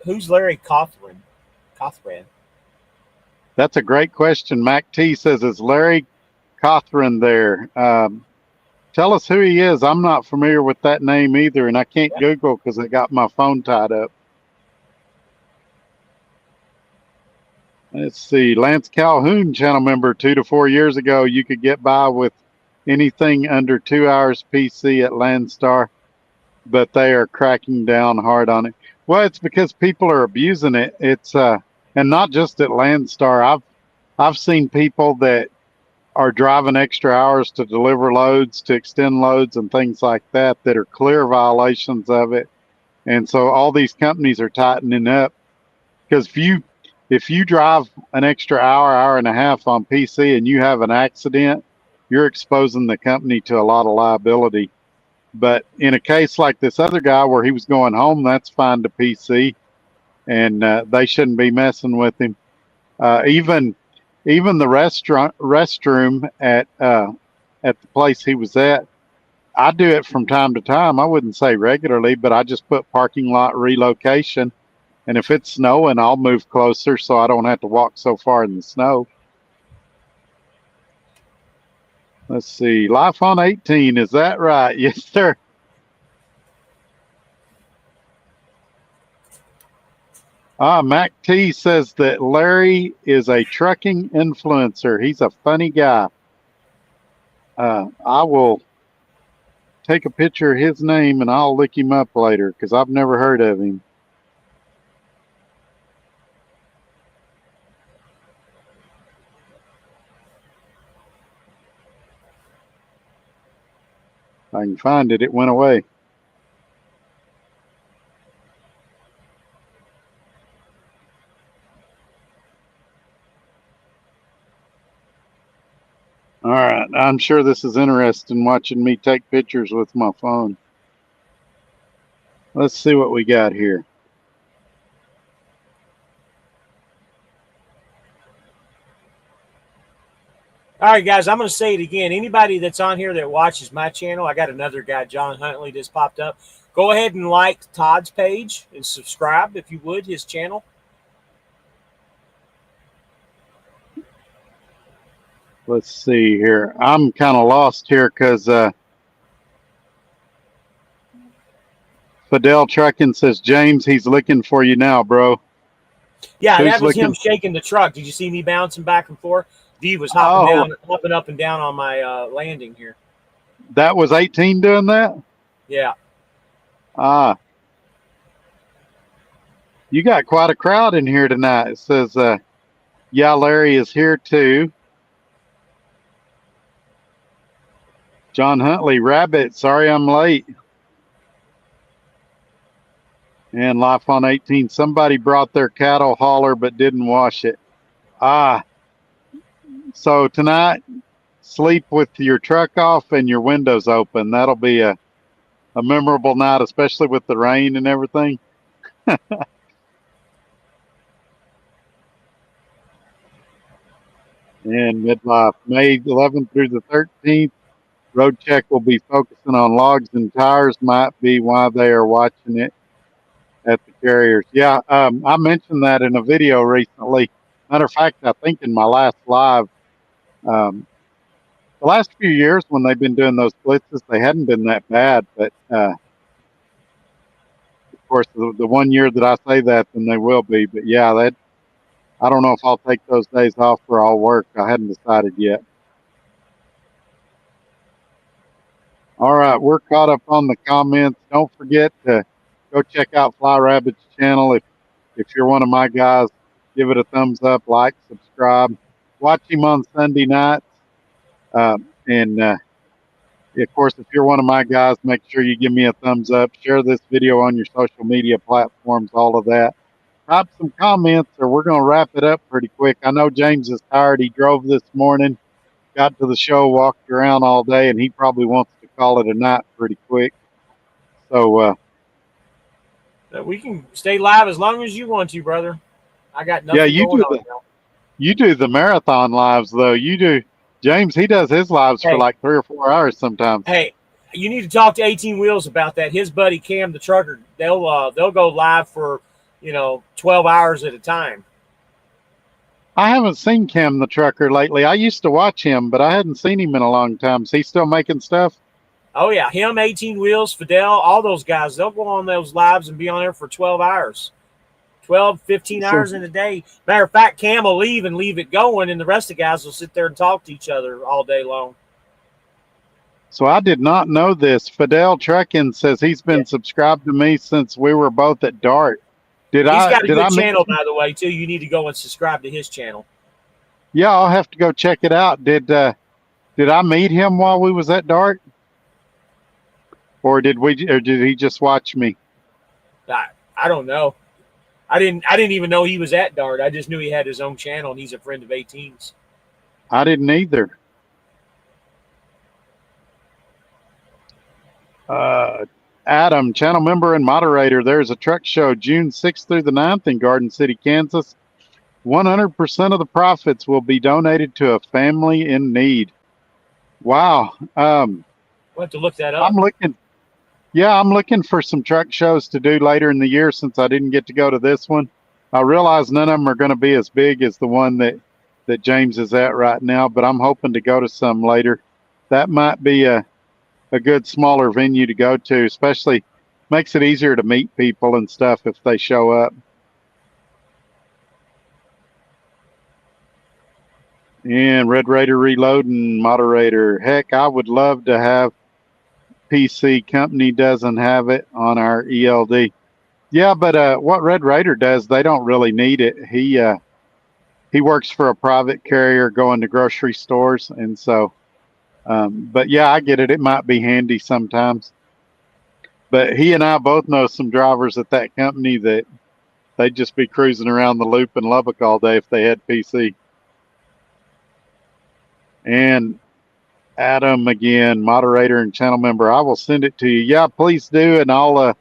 Who's Larry Cothran? Cothran. That's a great question. Mac T says, "Is Larry Cothran there?" Tell us who he is. I'm not familiar with that name either, and I can't Yeah. Google because I got my phone tied up. Let's see. Lance Calhoun, channel member, 2 to 4 years ago, you could get by with anything under 2 hours PC at Landstar, but they are cracking down hard on it. Well, it's because people are abusing it. It's and not just at Landstar. I've seen people that are driving extra hours to deliver loads, to extend loads, and things like that that are clear violations of it. And so all these companies are tightening up because if you drive an extra hour, hour and a half on PC and you have an accident, you're exposing the company to a lot of liability. But in a case like this other guy where he was going home, that's fine to PC, and they shouldn't be messing with him. Even the restroom at the place he was at, I do it from time to time. I wouldn't say regularly, but I just put parking lot relocation. And if it's snowing, I'll move closer so I don't have to walk so far in the snow. Let's see. Life on 18. Is that right? Yes, sir. Mac T says that Larry is a trucking influencer. He's a funny guy. I will take a picture of his name and I'll look him up later because I've never heard of him. If I can find it. It went away. All right. I'm sure this is interesting watching me take pictures with my phone. Let's see what we got here. All right, guys, I'm going to say it again. Anybody that's on here that watches my channel, I got another guy, John Huntley, just popped up. Go ahead and like Todd's page and subscribe, if you would, his channel. Let's see here. I'm kind of lost here because Fidel Trucking says, "James, he's looking for you now, bro." Yeah, Who's that was him looking? shaking the truck. Did you see me bouncing back and forth? D was hopping Oh, up and down on my landing here. that was 18 doing that? Yeah. Ah, you got quite a crowd in here tonight. It says, "Yeah, Larry is here too." John Huntley, Rabbit, sorry I'm late. And Life on 18, somebody brought their cattle hauler but didn't wash it. Ah, so tonight, sleep with your truck off and your windows open. That'll be a memorable night, especially with the rain and everything. And midlife, May 11th through the 13th, road check will be focusing on logs and tires. Might be why they are watching it at the carriers. Yeah, I mentioned that in a video recently. Matter of fact, I think in my last live, um, the last few years when they've been doing those blitzes, they hadn't been that bad. But of course, the 1 year that I say that, then they will be. But yeah, that I don't know if I'll take those days off or I'll work. I hadn't decided yet. All right, we're caught up on the comments. Don't forget to go check out Fly Rabbit's channel if you're one of my guys. give it a thumbs up, like, subscribe. Watch him on Sunday nights. And of course, if you're one of my guys, make sure you give me a thumbs up. Share this video on your social media platforms, all of that. Drop some comments or we're going to wrap it up pretty quick. I know James is tired. He drove this morning, got to the show, walked around all day, and he probably wants to call it a night pretty quick. So we can stay live as long as you want to, brother. I got nothing yeah, going on now. You do the marathon lives, though. You do. James, he does his lives for like 3 or 4 hours sometimes. Hey, you need to talk to 18 Wheels about that. His buddy Cam the trucker, they'll go live for 12 hours at a time. I haven't seen Cam the trucker lately. I used to watch him, but I hadn't seen him in a long time. Is he still making stuff? Oh yeah, him, 18 Wheels, Fidel, all those guys, they'll go on those lives and be on there for 12 hours. 12, 15 hours in a day. Matter of fact, Cam will leave and leave it going, and the rest of the guys will sit there and talk to each other all day long. So I did not know this. Fidel Trucking says he's been subscribed to me since we were both at Dart. He's got a good channel, by the way, too. You need to go and subscribe to his channel. Yeah, I'll have to go check it out. Did I meet him while we was at Dart? Or did he just watch me? I don't know. I didn't even know he was at Dart. I just knew he had his own channel, and he's a friend of 18's. I didn't either. Adam, channel member and moderator. There's a truck show June 6th through the 9th in Garden City, Kansas. 100% of the profits will be donated to a family in need. Wow. We'll have to look that up. I'm looking for some truck shows to do later in the year since I didn't get to go to this one. I realize none of them are going to be as big as the one that James is at right now, but I'm hoping to go to some later. That might be a good smaller venue to go to, especially makes it easier to meet people and stuff if they show up. And Red Raider Reloading moderator. Heck, I would love to have PC. Company doesn't have it on our ELD. Yeah, but what Red Raider does, they don't really need it. He works for a private carrier going to grocery stores, and so but yeah, I get it. It might be handy sometimes. But he and I both know some drivers at that company that they'd just be cruising around the loop in Lubbock all day if they had PC. And Adam, again, moderator and channel member, I will send it to you. Yeah, please do, and I'll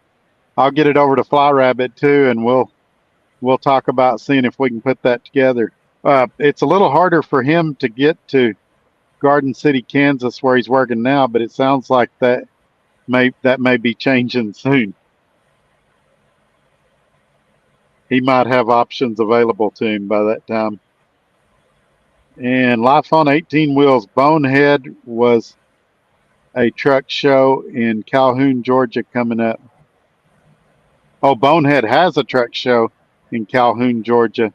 get it over to Fly Rabbit too, and we'll talk about seeing if we can put that together. It's a little harder for him to get to Garden City, Kansas, where he's working now, but it sounds like that may be changing soon. He might have options available to him by that time. And Life on 18 Wheels, Bonehead was a truck show in Calhoun, Georgia coming up. Oh, Bonehead has a truck show in Calhoun, Georgia.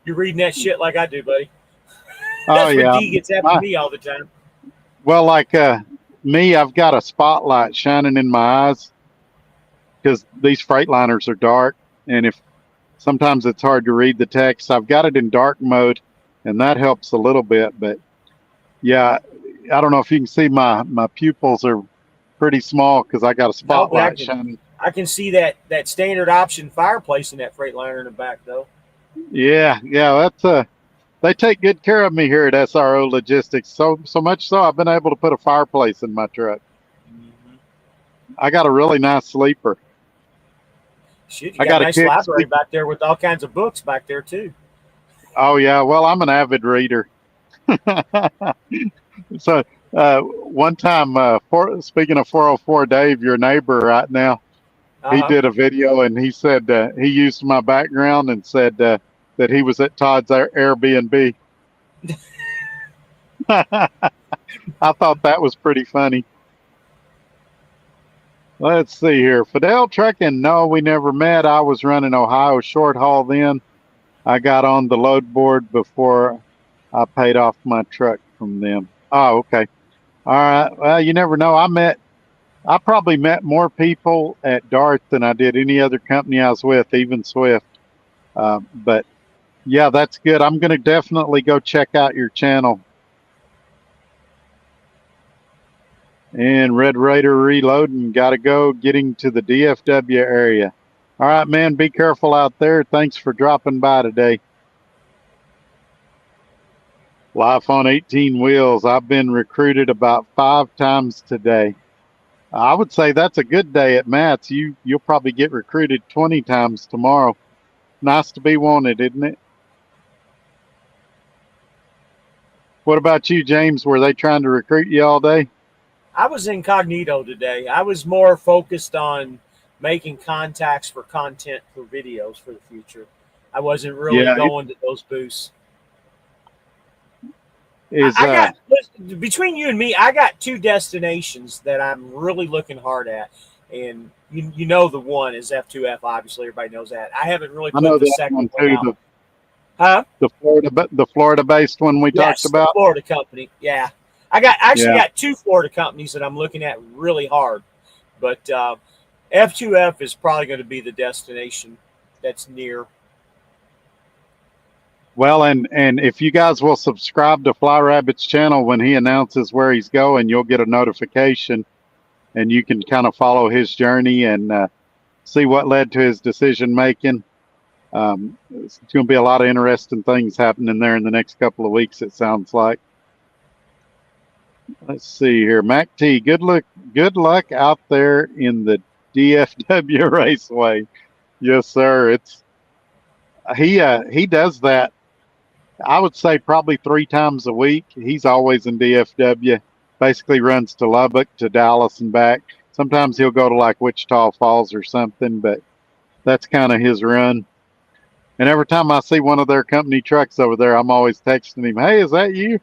You're reading that shit like I do, buddy. That's what D gets after me all the time. Well, like me, I've got a spotlight shining in my eyes because these Freightliners are dark, and if sometimes it's hard to read the text. I've got it in dark mode, and that helps a little bit. But yeah, I don't know if you can see my pupils are pretty small because I got a spotlight shining. I can see that standard option fireplace in that Freightliner in the back, though. Yeah, that's they take good care of me here at SRO Logistics. So much so I've been able to put a fireplace in my truck. Mm-hmm. I got a really nice sleeper. Shit, you got a nice library back there with all kinds of books back there too. Oh yeah, well I'm an avid reader. So one time, speaking of 404 Dave, your neighbor right now, he did a video and he said he used my background and said that he was at Todd's Airbnb. I thought that was pretty funny. Let's see here. Fidel Trucking, no, we never met. I was running Ohio short haul then. I got on the load board before I paid off my truck from them. Oh, okay. All right. Well, you never know. I probably met more people at Dart than I did any other company I was with, even Swift. But Yeah, that's good. I'm going to definitely go check out your channel. And Red Raider reloading. Got to go getting to the DFW area. All right, man. Be careful out there. Thanks for dropping by today. Life on 18 wheels. I've been recruited about 5 times today. I would say that's a good day at Matt's. You'll probably get recruited 20 times tomorrow. Nice to be wanted, isn't it? What about you, James? Were they trying to recruit you all day? I was incognito today. I was more focused on making contacts for content for videos for the future. I wasn't really Yeah, it going to those booths. is. I got, between you and me, I got 2 destinations that I'm really looking hard at, and you know the one is F2F. Obviously, everybody knows that. I haven't really I put know the that second one one too. out. Huh? The Florida based one we talked Yes, the about. Florida company. Yeah, I actually Yeah. got 2 Florida companies that I'm looking at really hard, but F2F is probably going to be the destination that's near. Well, and if you guys will subscribe to Fly Rabbit's channel when he announces where he's going, you'll get a notification, and you can kind of follow his journey and see what led to his decision making. It's going to be a lot of interesting things happening there in the next couple of weeks. It sounds like. Let's see here, Mac T. Good luck out there in the DFW Raceway. Yes, sir. It's he does that. I would say probably 3 times a week. He's always in DFW. Basically runs to Lubbock, to Dallas, and back. Sometimes he'll go to like Wichita Falls or something, but that's kind of his run. And every time I see one of their company trucks over there, I'm always texting him, "Hey, is that you?"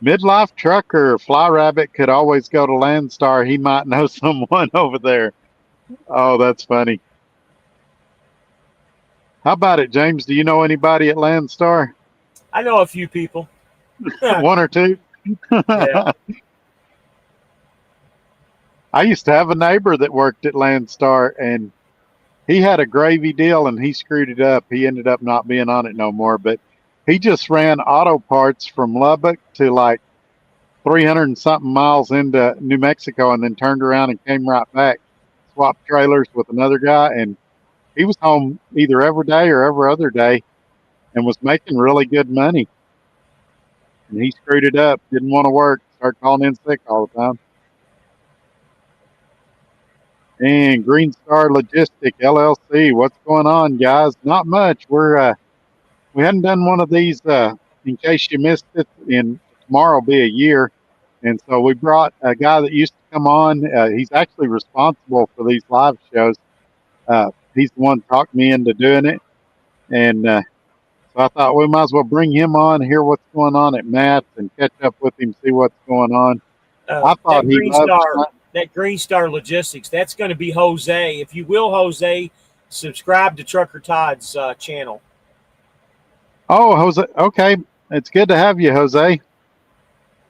Midlife Trucker, Fly Rabbit could always go to Landstar. He might know someone over there. Oh, that's funny. How about it, James? Do you know anybody at Landstar? I know a few people. One or two? Yeah. I used to have a neighbor that worked at Landstar, and he had a gravy deal, and he screwed it up. He ended up not being on it no more, but he just ran auto parts from Lubbock to like 300 and something miles into New Mexico, and then turned around and came right back, swapped trailers with another guy, and he was home either every day or every other day and was making really good money. And he screwed it up, didn't want to work, started calling in sick all the time. And Green Star Logistic LLC, what's going on, guys? Not much. We hadn't done one of these in case you missed it. In tomorrow will be a year, and so we brought a guy that used to come on. He's actually responsible for these live shows. He's the one that talked me into doing it, and so I thought we might as well bring him on, hear what's going on at Matt's, and catch up with him, see what's going on. I thought That he Green loved. Star, that Green Star Logistics, that's going to be Jose. If you will, Jose, subscribe to Trucker Todd's channel. Oh, Jose. Okay, it's good to have you, Jose.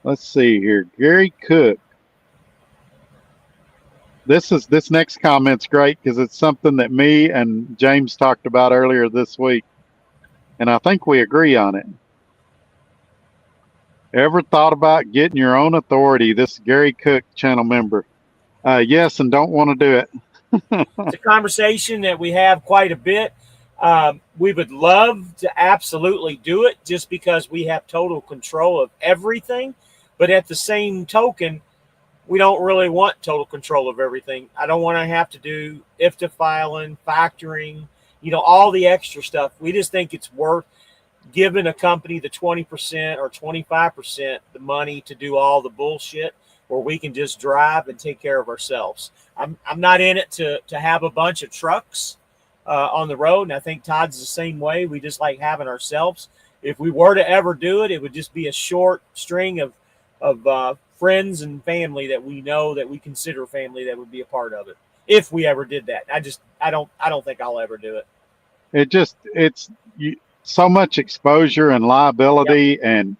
Let's see here, Gary Cook. This next comment's great because it's something that me and James talked about earlier this week, and I think we agree on it. Ever thought about getting your own authority? This Gary Cook channel member. Yes, and don't want to do it. It's a conversation that we have quite a bit. We would love to absolutely do it just because we have total control of everything. But at the same token, we don't really want total control of everything. I don't want to have to do IFTA filing, factoring, all the extra stuff. We just think it's worth giving a company the 20% or 25% the money to do all the bullshit, where we can just drive and take care of ourselves. I'm not in it to have a bunch of trucks on the road, and I think Todd's the same way. We just like having ourselves. If we were to ever do it, it would just be a short string of friends and family that we know, that we consider family, that would be a part of it. If we ever did that, I don't think I'll ever do it. It's so much exposure and liability. Yep.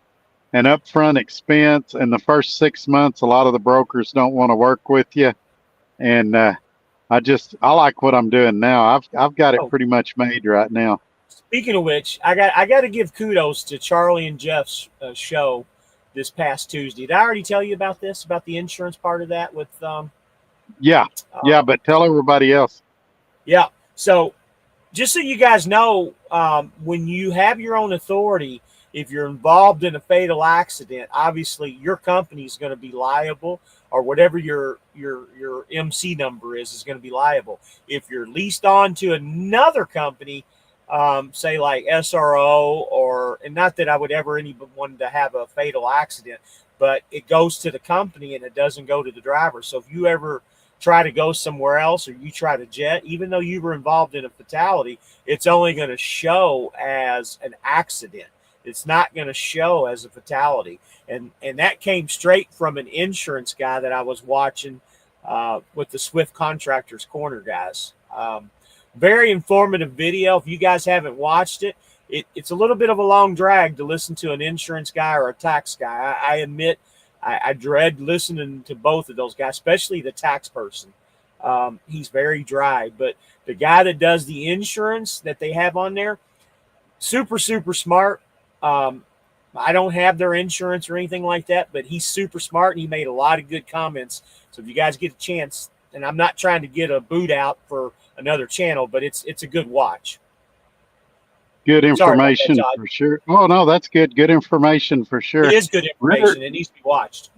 and upfront expense. And the first 6 months, a lot of the brokers don't want to work with you. And I like what I'm doing now. I've got it Oh, pretty much made right now. speaking of which, I got to give kudos to Charlie and Jeff's show this past Tuesday. Did I already tell you about this, about the insurance part of that with Yeah, yeah, uh, but tell everybody else. yeah. So just so you guys know, when you have your own authority, if you're involved in a fatal accident, obviously your company is going to be liable, or whatever your MC number is going to be liable. If you're leased on to another company, say like SRO, or and not that I would ever anyone to have a fatal accident, but it goes to the company and it doesn't go to the driver. So if you ever try to go somewhere else or you try to jet, even though you were involved in a fatality, it's only going to show as an accident. It's not going to show as a fatality. And that came straight from an insurance guy that I was watching with the Swift Contractors Corner guys. Very informative video. If you guys haven't watched it, it's a little bit of a long drag to listen to an insurance guy or a tax guy. I admit I dread listening to both of those guys, especially the tax person. He's very dry, but the guy that does the insurance that they have on there, super, super smart. I don't have their insurance or anything like that, but he's super smart and he made a lot of good comments. So if you guys get a chance, and I'm not trying to get a boot out for another channel, but it's a good watch. Good Sorry about that, information Todd. for sure. Oh no, that's good. Good information for It sure. is good Ritter information. It needs to be watched.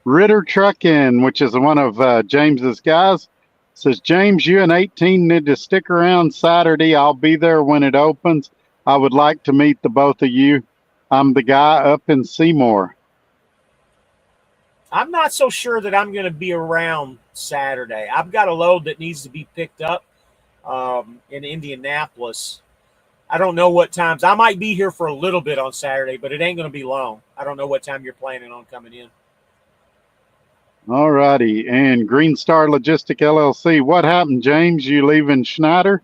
Ritter Trucking, which is one of James's guys, says, James, you and 18 need to stick around Saturday. I'll be there when it opens. I would like to meet the both of you. I'm the guy up in Seymour. I'm not so sure that I'm going to be around Saturday. I've got a load that needs to be picked up in Indianapolis. I don't know what times. I might be here for a little bit on Saturday, but it ain't going to be long. I don't know what time you're planning on coming in. All righty. And Green Star Logistic LLC. What happened, James? You leaving Schneider?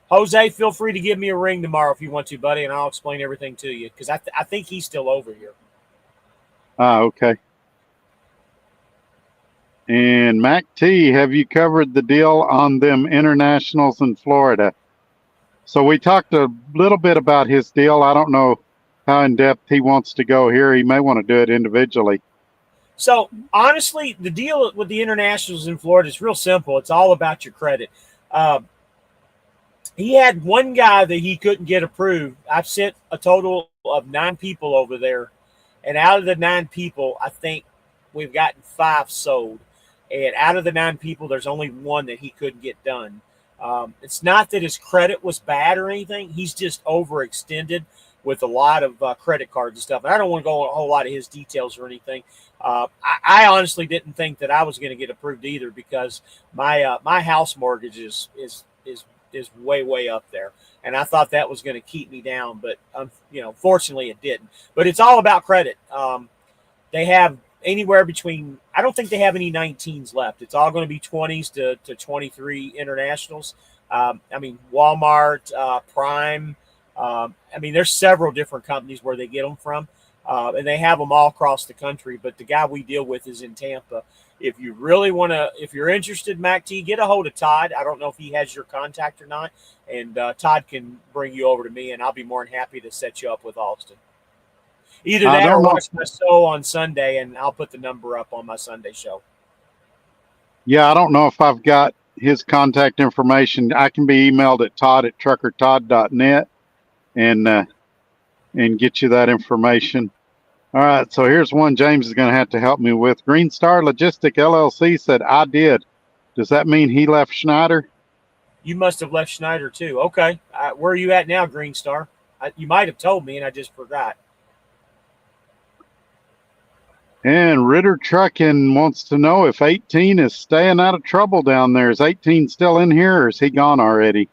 Jose, feel free to give me a ring tomorrow if you want to, buddy, and I'll explain everything to you because I think he's still over here. Ah, okay. And Mac T, have you covered the deal on them internationals in Florida? So we talked a little bit about his deal. I don't know how in depth he wants to go here. He may want to do it individually. So honestly, the deal with the internationals in Florida is real simple. It's all about your credit. He had one guy that he couldn't get approved. I've sent a total of 9 people over there, and out of the 9 people, I think we've gotten 5 sold. And out of the 9 people, there's only one that he couldn't get done. It's not that his credit was bad or anything. He's just overextended with a lot of credit cards and stuff. And I don't want to go on a whole lot of his details or anything. I honestly didn't think that I was going to get approved either because my house mortgage is way up there, and I thought that was going to keep me down, but fortunately it didn't. But it's all about credit. They have anywhere between, I don't think they have any 19s left. It's all going to be 20s to 23 internationals. I mean, Walmart, Prime. There's several different companies where they get them from, and they have them all across the country. But the guy we deal with is in Tampa. If you really want to, if you're interested, Mac T, get a hold of Todd. I don't know if he has your contact or not, and Todd can bring you over to me, and I'll be more than happy to set you up with Austin. Either that or watch my show on Sunday, and I'll put the number up on my Sunday show. Yeah, I don't know if I've got his contact information. I can be emailed at todd@truckertodd.net and get you that information. All right, so here's one James is going to have to help me with. Green Star Logistic LLC said, I did. Does that mean he left Schneider? You must have left Schneider too. Okay. Where are you at now, Green Star? You might have told me and I just forgot. And Ritter Trucking wants to know if 18 is staying out of trouble down there. Is 18 still in here or is he gone already?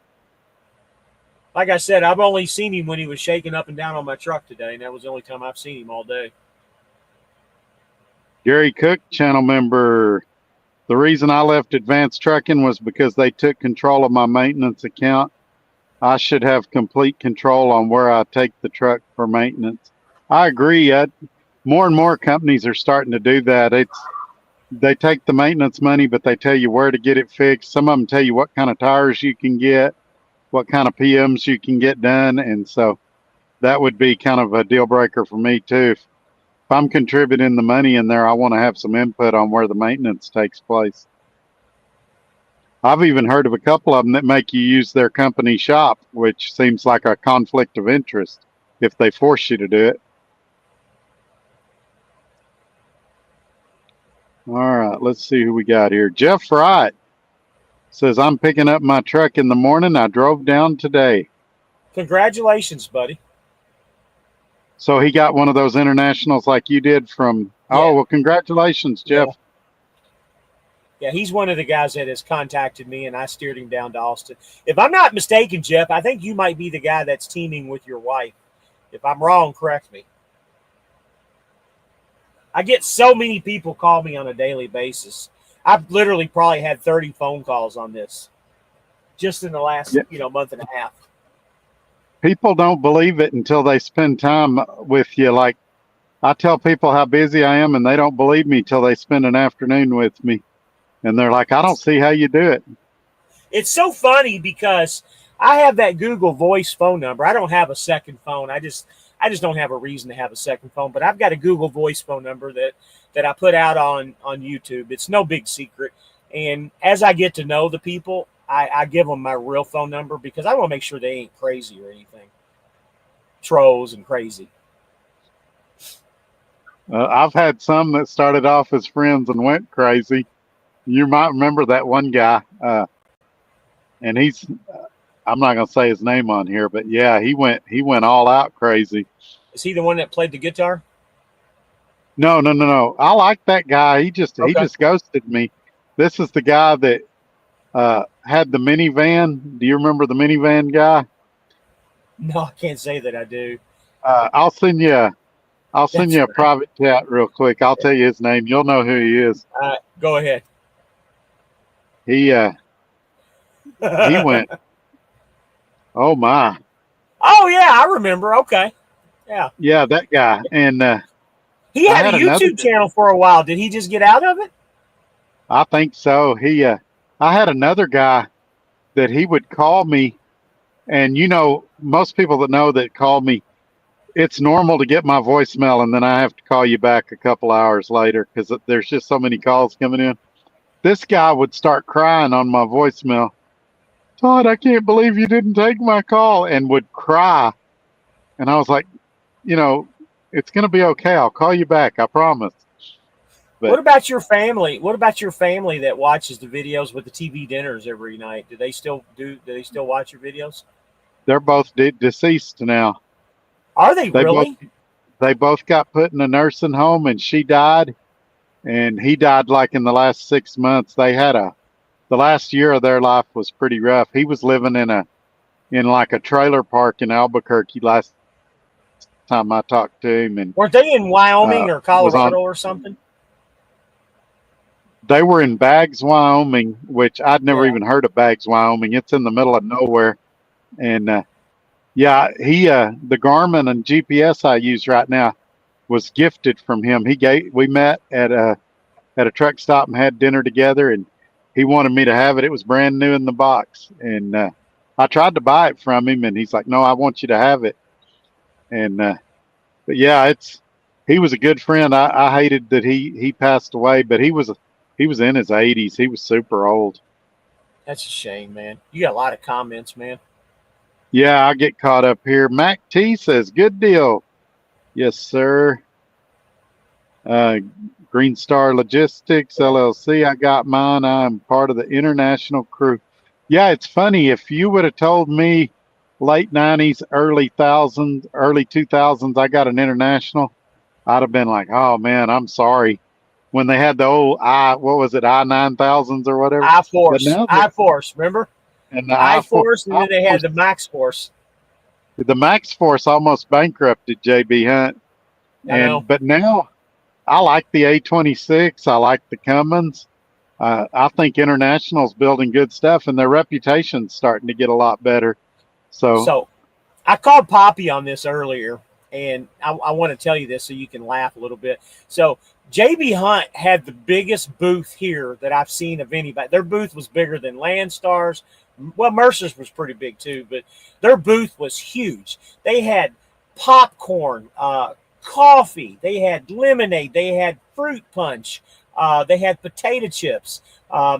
Like I said, I've only seen him when he was shaking up and down on my truck today, and that was the only time I've seen him all day. Gary Cook, channel member. The reason I left Advanced Trucking was because they took control of my maintenance account. I should have complete control on where I take the truck for maintenance. I agree. More and more companies are starting to do that. they take the maintenance money, but they tell you where to get it fixed. Some of them tell you what kind of tires you can get, what kind of PMs you can get done. And so that would be kind of a deal breaker for me too. If I'm contributing the money in there, I want to have some input on where the maintenance takes place. I've even heard of a couple of them that make you use their company shop, which seems like a conflict of interest if they force you to do it. All right, let's see who we got here. Jeff Wright says, I'm picking up my truck in the morning. I drove down today. Congratulations, buddy. So he got one of those internationals like you did from, Yeah. Oh, well, congratulations, Jeff. Yeah, he's one of the guys that has contacted me, and I steered him down to Austin. If I'm not mistaken, Jeff, I think you might be the guy that's teaming with your wife. If I'm wrong, correct me. I get so many people call me on a daily basis. I've literally probably had 30 phone calls on this just in the last month and a half. People don't believe it until they spend time with you. Like, I tell people how busy I am, and they don't believe me till they spend an afternoon with me. And they're like, I don't see how you do it. It's so funny because I have that Google Voice phone number. I don't have a second phone. I just don't have a reason to have a second phone. But I've got a Google Voice phone number that I put out on YouTube. It's no big secret. And as I get to know the people, I give them my real phone number because I want to make sure they ain't crazy or anything. Trolls and crazy. I've had some that started off as friends and went crazy. You might remember that one guy, and he's, I'm not going to say his name on here, but yeah, he went all out crazy. Is he the one that played the guitar? No. I like that guy. He just ghosted me. This is the guy that had the minivan. Do you remember the minivan guy? No, I can't say that I do. I'll send you a private chat real quick. I'll tell you his name. You'll know who he is. Go ahead. He went, oh my. Oh yeah, I remember. Okay. Yeah. Yeah, that guy. And he had a YouTube channel for a while. Did he just get out of it? I think so. I had another guy that he would call me, and most people that call me, it's normal to get my voicemail and then I have to call you back a couple hours later because there's just so many calls coming in. This guy would start crying on my voicemail. Todd, I can't believe you didn't take my call, and would cry. And I was like, it's going to be okay. I'll call you back. I promise. But what about your family? What about your family that watches the videos with the TV dinners every night? Do they still watch your videos? They're both deceased now. Are they really? They both got put in a nursing home, and she died. And he died like in the last 6 months. They had the last year of their life was pretty rough. He was living in like a trailer park in Albuquerque last time I talked to him. And weren't they in Wyoming or Colorado or something? They were in Baggs, Wyoming, which I'd never even heard of Baggs, Wyoming. It's in the middle of nowhere. And the Garmin and GPS I use right now was gifted from him. We met at a truck stop and had dinner together, and he wanted me to have it. It was brand new in the box, and I tried to buy it from him, and he's like, "No, I want you to have it." And but yeah, he was a good friend. I hated that he passed away, but he was in his 80s. He was super old. That's a shame, man. You got a lot of comments, man. Yeah, I get caught up here. Mac T says, "Good deal." Yes, sir. Green Star Logistics LLC. I got mine. I'm part of the international crew. Yeah, it's funny. If you would have told me late 90s, early 2000s, I got an international, I'd have been like, oh man, I'm sorry. When they had the old I-9000s or whatever. I-Force, remember? And the I-Force, and then they had the Max Force. The Max Force almost bankrupted JB Hunt. But now I like the A26. I like the Cummins. I think International's building good stuff, and their reputation's starting to get a lot better. So I called Poppy on this earlier, and I want to tell you this so you can laugh a little bit. So JB Hunt had the biggest booth here that I've seen of anybody. Their booth was bigger than Landstar's. Well, Mercer's was pretty big too, but their booth was huge. They had popcorn, coffee, they had lemonade, they had fruit punch, they had potato chips,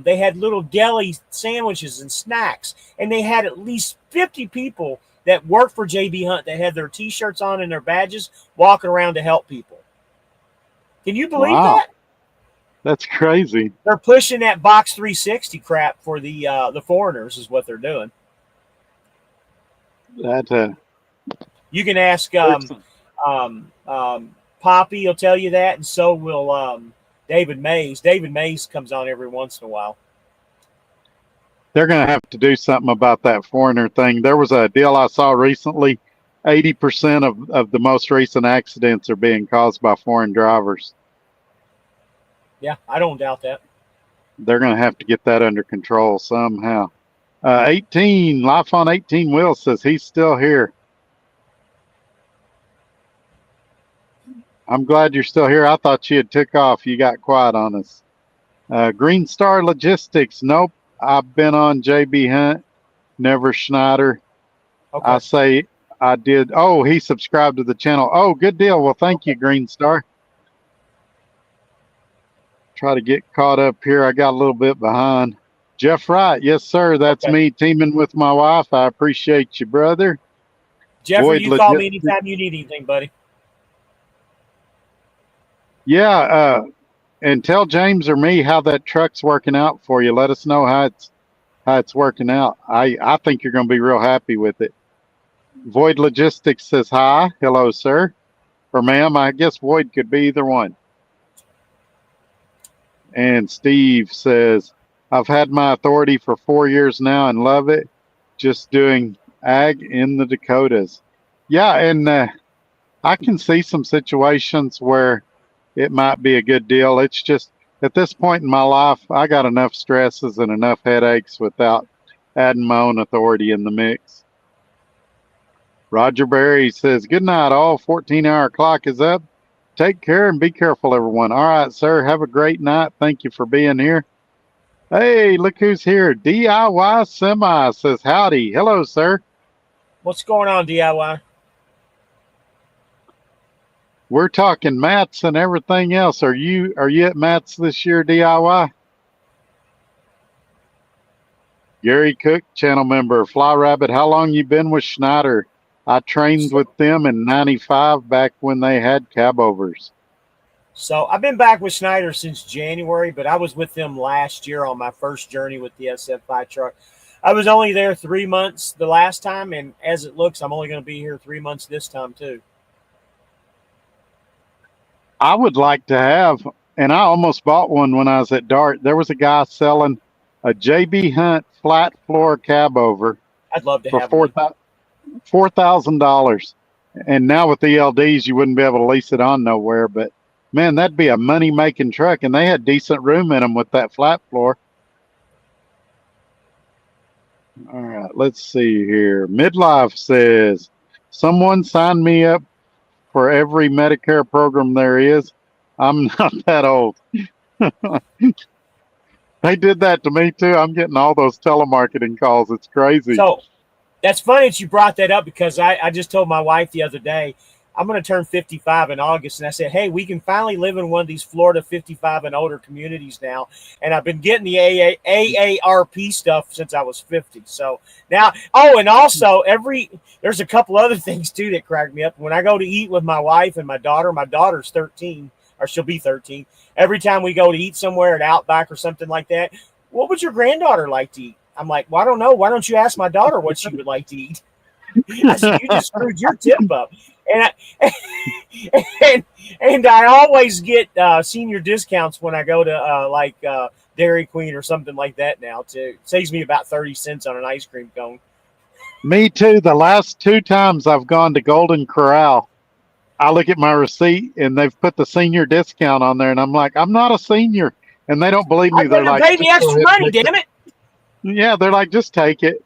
they had little deli sandwiches and snacks, and they had at least 50 people that worked for JB Hunt that had their T-shirts on and their badges walking around to help people. Can you believe that? That's crazy. They're pushing that Box 360 crap for the foreigners is what they're doing. That you can ask Poppy, he'll tell you that, and so will David Mays. David Mays comes on every once in a while. They're going to have to do something about that foreigner thing. There was a deal I saw recently. 80% of the most recent accidents are being caused by foreign drivers. Yeah, I don't doubt that. They're going to have to get that under control somehow. 18, Life on 18 Wheels says he's still here. I'm glad you're still here. I thought you had took off. You got quiet on us. Green Star Logistics. Nope. I've been on JB Hunt, never Schneider. Okay. I say I did. Oh, he subscribed to the channel. Oh, good deal. Well, thank you, Green Star. Try to get caught up here. I got a little bit behind. Jeff Wright. Yes, sir. That's me teaming with my wife. I appreciate you, brother. Jeffrey, you call me anytime you need anything, buddy. Yeah. And tell James or me how that truck's working out for you. Let us know how it's working out. I think you're going to be real happy with it. Void Logistics says hi. Hello, sir. Or ma'am. I guess Void could be either one. And Steve says, I've had my authority for 4 years now and love it. Just doing ag in the Dakotas. Yeah, and I can see some situations where it might be a good deal. It's just at this point in my life, I got enough stresses and enough headaches without adding my own authority in the mix. Roger Berry says, good night, all. 14-hour clock is up. Take care and be careful, everyone. All right, sir. Have a great night. Thank you for being here. Hey, look who's here. DIY Semi says, howdy. Hello, sir. What's going on, DIY? We're talking mats and everything else. Are you at mats this year, DIY? Gary Cook, channel member. Fly Rabbit, how long you been with Schneider? I trained with them in 95 back when they had cabovers. So I've been back with Schneider since January, but I was with them last year on my first journey with the SF5 truck. I was only there 3 months the last time, and as it looks, I'm only going to be here 3 months this time too. I would like to have, and I almost bought one when I was at DART. There was a guy selling a JB Hunt flat floor cabover. I'd love to have $4,000. And now with the LDs, you wouldn't be able to lease it on nowhere. But man, that'd be a money-making truck, and they had decent room in them with that flat floor. All right, let's see here. Midlife says, someone sign me up for every Medicare program there is. I'm not that old. They did that to me too. I'm getting all those telemarketing calls. It's crazy. So that's funny that you brought that up, because I just told my wife the other day, I'm going to turn 55 in August. And I said, hey, we can finally live in one of these Florida 55 and older communities now. And I've been getting the AARP stuff since I was 50. So now, and also there's a couple other things too that crack me up. When I go to eat with my wife and my daughter's 13, or she'll be 13. Every time we go to eat somewhere at Outback or something like that, what would your granddaughter like to eat? I'm like, well, I don't know. Why don't you ask my daughter what she would like to eat? I said, you just screwed your tip up. And I always get senior discounts when I go to Dairy Queen or something like that now. It saves me about 30 cents on an ice cream cone. Me too. The last 2 times I've gone to Golden Corral, I look at my receipt and they've put the senior discount on there, and I'm like, I'm not a senior, and they don't believe me. They're like, pay me extra money, damn it. Yeah, they're like, just take it.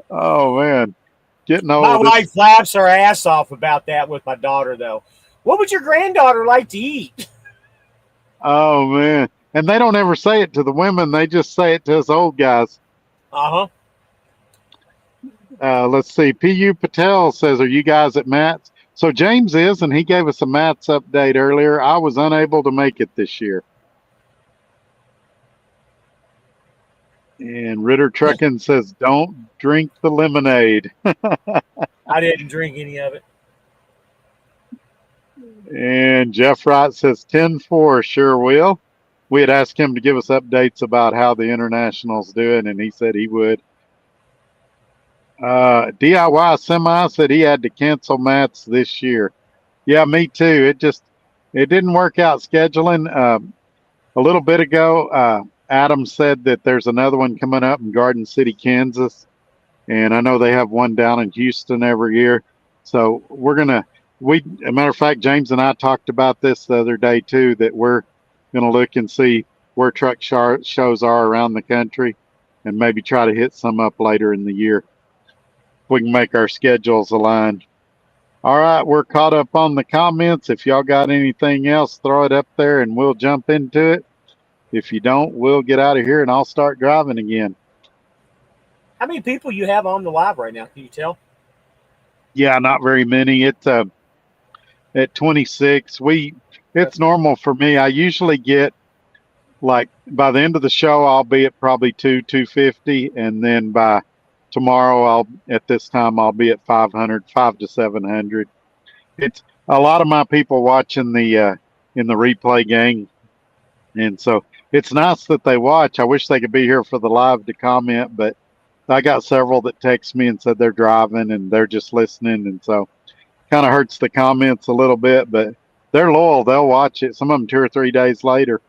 Oh man, getting old. My wife laughs her ass off about that with my daughter, though. What would your granddaughter like to eat? Oh man. And they don't ever say it to the women, they just say it to us old guys. Uh-huh. Let's see. P.U. Patel says, are you guys at Matt's? So James is, and he gave us a Matt's update earlier. I was unable to make it this year. And Ritter Trucking says, don't drink the lemonade. I didn't drink any of it. And Jeff Wright says 10-4, sure will. We had asked him to give us updates about how the International's doing, and he said he would. DIY Semi said he had to cancel Matt's this year. Yeah, me too. It didn't work out scheduling. A little bit ago, Adam said that there's another one coming up in Garden City, Kansas. And I know they have one down in Houston every year. So a matter of fact, James and I talked about this the other day too, that we're going to look and see where truck shows are around the country and maybe try to hit some up later in the year. We can make our schedules align. All right, we're caught up on the comments. If y'all got anything else, throw it up there and we'll jump into it. If you don't, we'll get out of here and I'll start driving again. How many people you have on the live right now? Can you tell? Yeah, not very many. It's at 26. It's normal for me. I usually get, like, by the end of the show, I'll be at probably 250, and then by tomorrow, at this time, I'll be at 500 to 700. It's a lot of my people watching in the replay gang, and so it's nice that they watch. I wish they could be here for the live to comment, but I got several that text me and said they're driving and they're just listening, and so kind of hurts the comments a little bit, but they're loyal. They'll watch it. Some of them 2 or 3 days later.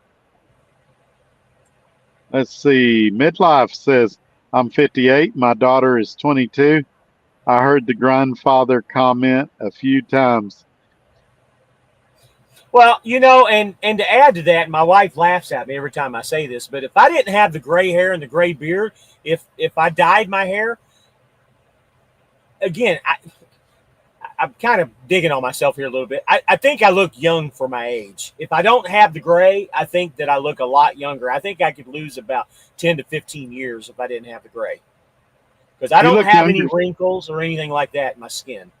Let's see. Midlife says, I'm 58. My daughter is 22. I heard the grandfather comment a few times. Well, and to add to that, my wife laughs at me every time I say this, but if I didn't have the gray hair and the gray beard, if I dyed my hair, again, I'm kind of digging on myself here a little bit. I think I look young for my age. If I don't have the gray, I think that I look a lot younger. I think I could lose about 10 to 15 years if I didn't have the gray. Because I don't have any wrinkles or anything like that in my skin.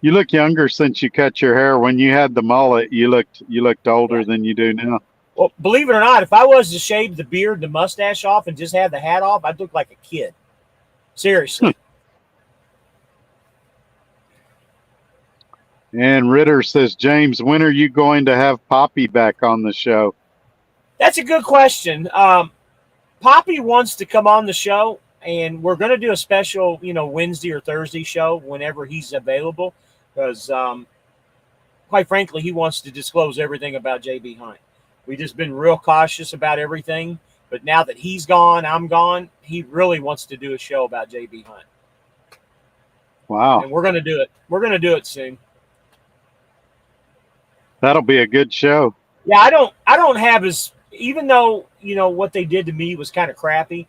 You look younger since you cut your hair. When you had the mullet, you looked older than you do now. Well, believe it or not, if I was to shave the beard and the mustache off and just have the hat off, I'd look like a kid. Seriously. And Ritter says, James, when are you going to have Poppy back on the show? That's a good question. Poppy wants to come on the show, and we're going to do a special, Wednesday or Thursday show whenever he's available, because quite frankly, he wants to disclose everything about JB Hunt. We've just been real cautious about everything, but now that he's gone, I'm gone, he really wants to do a show about JB Hunt. Wow. And we're going to do it. We're going to do it soon. That'll be a good show. Yeah, I don't have even though, what they did to me was kind of crappy,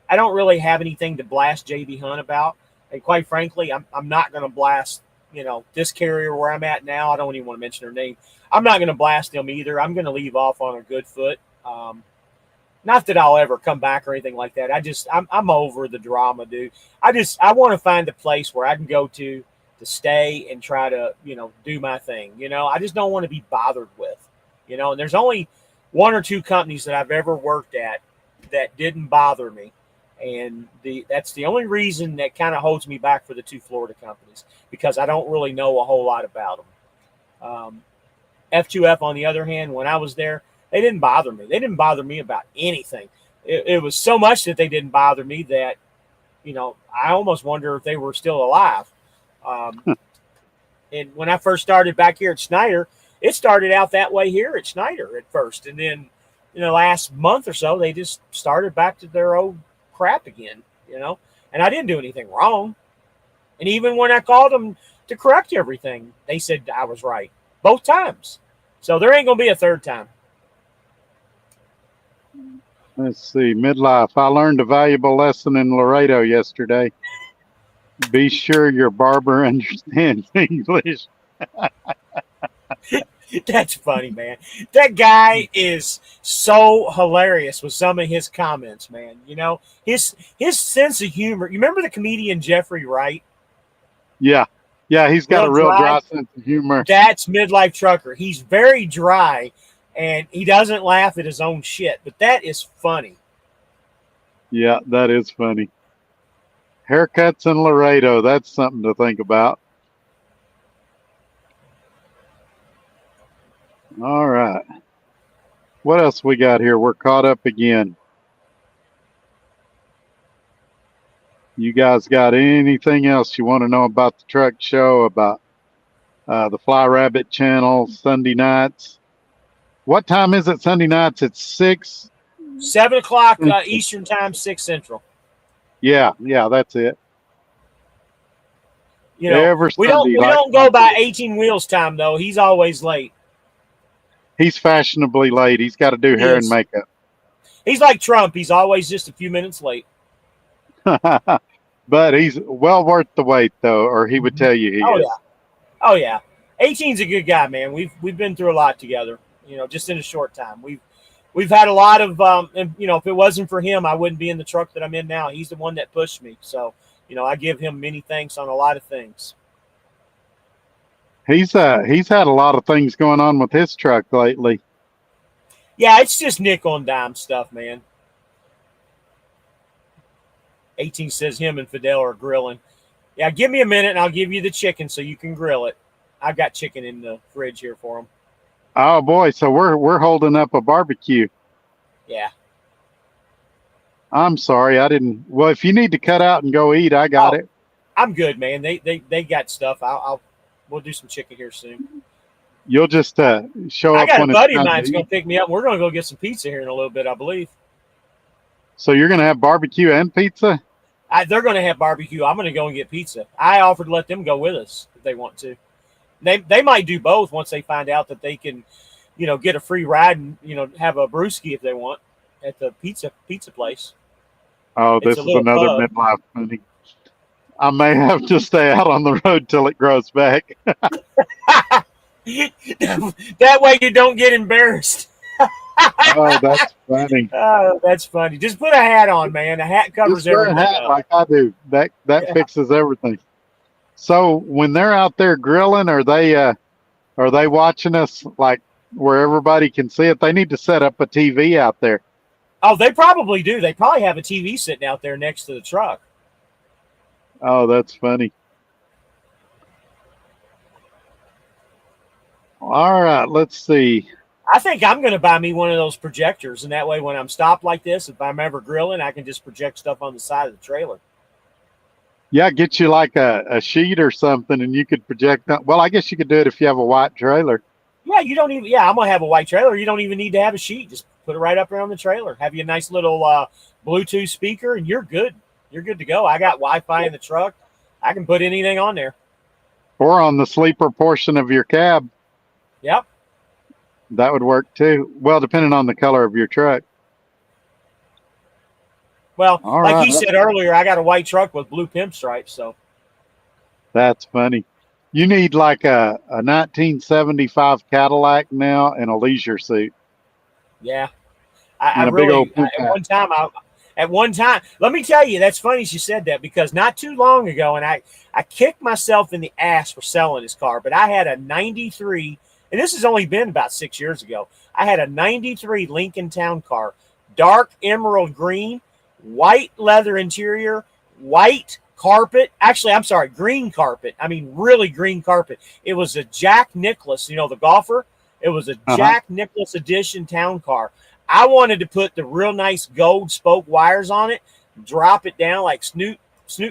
I don't really have anything to blast JB Hunt about. And quite frankly, I'm not going to blast, this carrier where I'm at now. I don't even want to mention their name. I'm not going to blast them either. I'm going to leave off on a good foot. Not that I'll ever come back or anything like that. I'm over the drama, dude. I want to find a place where I can go to stay and try to, do my thing. I just don't want to be bothered with, and there's only 1 or 2 companies that I've ever worked at that didn't bother me. And that's the only reason that kind of holds me back for the 2 Florida companies, because I don't really know a whole lot about them. F2F, on the other hand, when I was there, they didn't bother me. They didn't bother me about anything. It was so much that they didn't bother me that, I almost wonder if they were still alive. And when I first started back here at Schneider, it started out that way here at Schneider at first. And then, last month or so, they just started back to their old crap again, and I didn't do anything wrong. And even when I called them to correct everything, they said I was right both times. So there ain't going to be a third time. Let's see. Midlife. I learned a valuable lesson in Laredo yesterday. Be sure your barber understands English. That's funny, man. That guy is so hilarious with some of his comments, man. You know, his sense of humor. You remember the comedian Jeffrey Wright? Yeah. Yeah, he's got Real a real dry. dry sense of humor. That's Midlife Trucker. He's very dry, and he doesn't laugh at his own shit. But that is funny. Yeah, that is funny. Haircuts in Laredo. That's something to think about. All right. What else we got here? We're caught up again. You guys got anything else you want to know about the truck show, about the Fly Rabbit channel Sunday nights? What time is it Sunday nights? It's 6. 7 o'clock Eastern Time, 6 Central. Yeah, that's it. You know, Every we Sunday, don't go by 18 wheels time though. He's always late. He's fashionably late. He's got to do hair and makeup. He's like Trump. He's always just a few minutes late. But he's well worth the wait, though, or he would tell you he is. Oh yeah. 18's a good guy, man. We've been through a lot together. You know, just in a short time. We've had a lot of and, you know, if it wasn't for him, I wouldn't be in the truck that I'm in now. He's the one that pushed me. So, you know, I give him many thanks on a lot of things. He's had a lot of things going on with his truck lately. Yeah, it's just nickel and dime stuff, man. 18 says him and Fidel are grilling. Yeah, give me a minute and I'll give you the chicken so you can grill it. I've got chicken in the fridge here for him. Oh boy, so we're holding up a barbecue. Yeah. I'm sorry, I didn't. Well, if you need to cut out and go eat, I got it. I'm good, man. They got stuff. We'll do some chicken here soon. You'll just show up. I got when a buddy of it's mine that's going to pick me up. We're going to go get some pizza here in a little bit, I believe. So you're going to have barbecue and pizza? They're going to have barbecue. I'm going to go and get pizza. I offered to let them go with us if they want to. They might do both once they find out that they can, you know, get a free ride and, you know, have a brewski if they want at the pizza place. Oh, this is another pub. midlife funny. I may have to stay out on the road till it grows back. That way you don't get embarrassed. Oh, that's funny. Oh, that's funny. Just put a hat on, man. A hat covers Just wear everything. a hat like I do. That fixes everything. So when they're out there grilling, are they watching us like where everybody can see it? They need to set up a TV out there. Oh, they probably do. They probably have a TV sitting out there next to the truck. Oh, that's funny. All right, let's see. I think I'm going to buy me one of those projectors, and that way when I'm stopped like this, if I'm ever grilling, I can just project stuff on the side of the trailer. Yeah, get you like a sheet or something, and you could project that. Well, I guess you could do it if you have a white trailer. Yeah, you don't even. Yeah, I'm gonna have a white trailer. You don't even need to have a sheet. Just put it right up around the trailer. Have you a nice little Bluetooth speaker, and you're good. You're good to go. I got Wi-Fi in the truck. I can put anything on there. Or on the sleeper portion of your cab. Yep. That would work too. Well, depending on the color of your truck. Well, all like right. he said earlier, I got a white truck with blue pinstripes. So that's funny. You need like a 1975 Cadillac now and a leisure suit. Yeah, I really at one time. Let me tell you, that's funny you said that because not too long ago, and I kicked myself in the ass for selling this car, but I had a '93, and this has only been about 6 years ago. I had a '93 Lincoln Town Car, dark emerald green, white leather interior, white carpet. Actually, I'm sorry, green carpet. I mean, really green carpet. It was a Jack Nicklaus, you know, the golfer. It was a Jack Nicklaus edition town car. I wanted to put the real nice gold spoke wires on it, drop it down like Snoop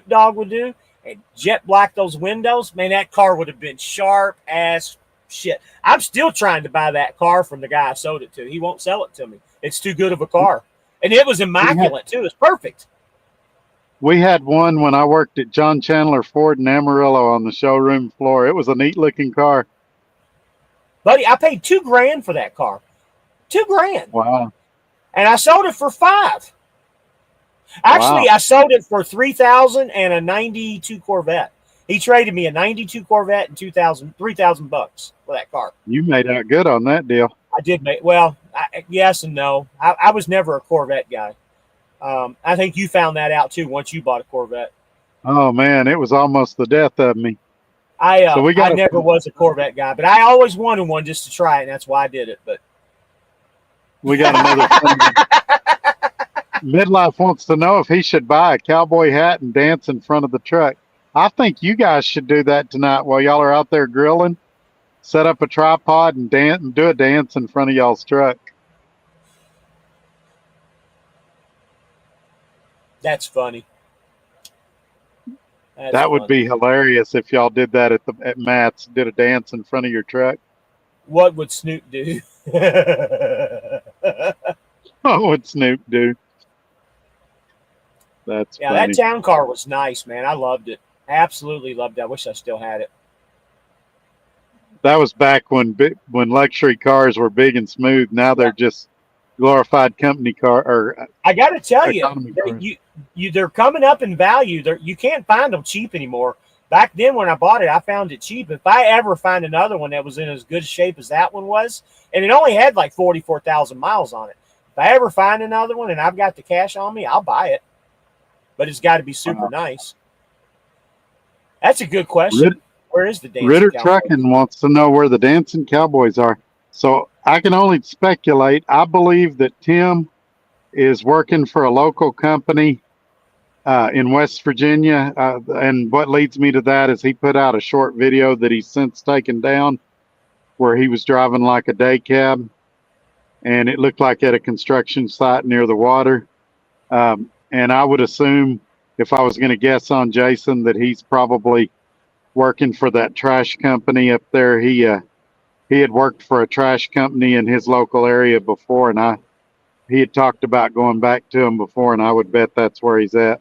Dogg would do, and jet black those windows. Man, that car would have been sharp as shit. I'm still trying to buy that car from the guy I sold it to. He won't sell it to me. It's too good of a car. And it was immaculate, too. It's perfect. We had one when I worked at John Chandler Ford in Amarillo on the showroom floor. It was a neat-looking car. Buddy, I paid $2,000 for that car. $2,000. Wow. And I sold it for $5,000. Actually, I sold it for $3,000 and a '92 Corvette. He traded me a 92 Corvette and $3,000 for that car. You made out good on that deal. I did make, well, yes and no. I was never a Corvette guy. I think you found that out too once you bought a Corvette. Oh man, it was almost the death of me. I never was a Corvette guy, but I always wanted one just to try it, and that's why I did it. But we got another Midlife wants to know if he should buy a cowboy hat and dance in front of the truck. I think you guys should do that tonight while y'all are out there grilling. Set up a tripod and dance and do a dance in front of y'all's truck. That's funny. That would be hilarious if y'all did that at Matt's, did a dance in front of your truck. What would Snoop do? What would Snoop do? That's funny. That town car was nice, man. I loved it. Absolutely loved it. I wish I still had it. That was back when luxury cars were big and smooth. Now they're just glorified company car. Or I got to tell you, they're coming up in value. You can't find them cheap anymore. Back then when I bought it, I found it cheap. If I ever find another one that was in as good shape as that one was, and it only had like 44,000 miles on it. If I ever find another one and I've got the cash on me, I'll buy it. But it's got to be super nice. That's a good question. Where is the Dancing Ritter Cowboys? Trucking wants to know where the Dancing Cowboys are. So I can only speculate. I believe that Tim is working for a local company in West Virginia. And what leads me to that is he put out a short video that he's since taken down where he was driving like a day cab. And it looked like at a construction site near the water. And I would assume, if I was going to guess on Jason, that he's probably working for that trash company up there. He had worked for a trash company in his local area before, and he had talked about going back to him before, and I would bet that's where he's at.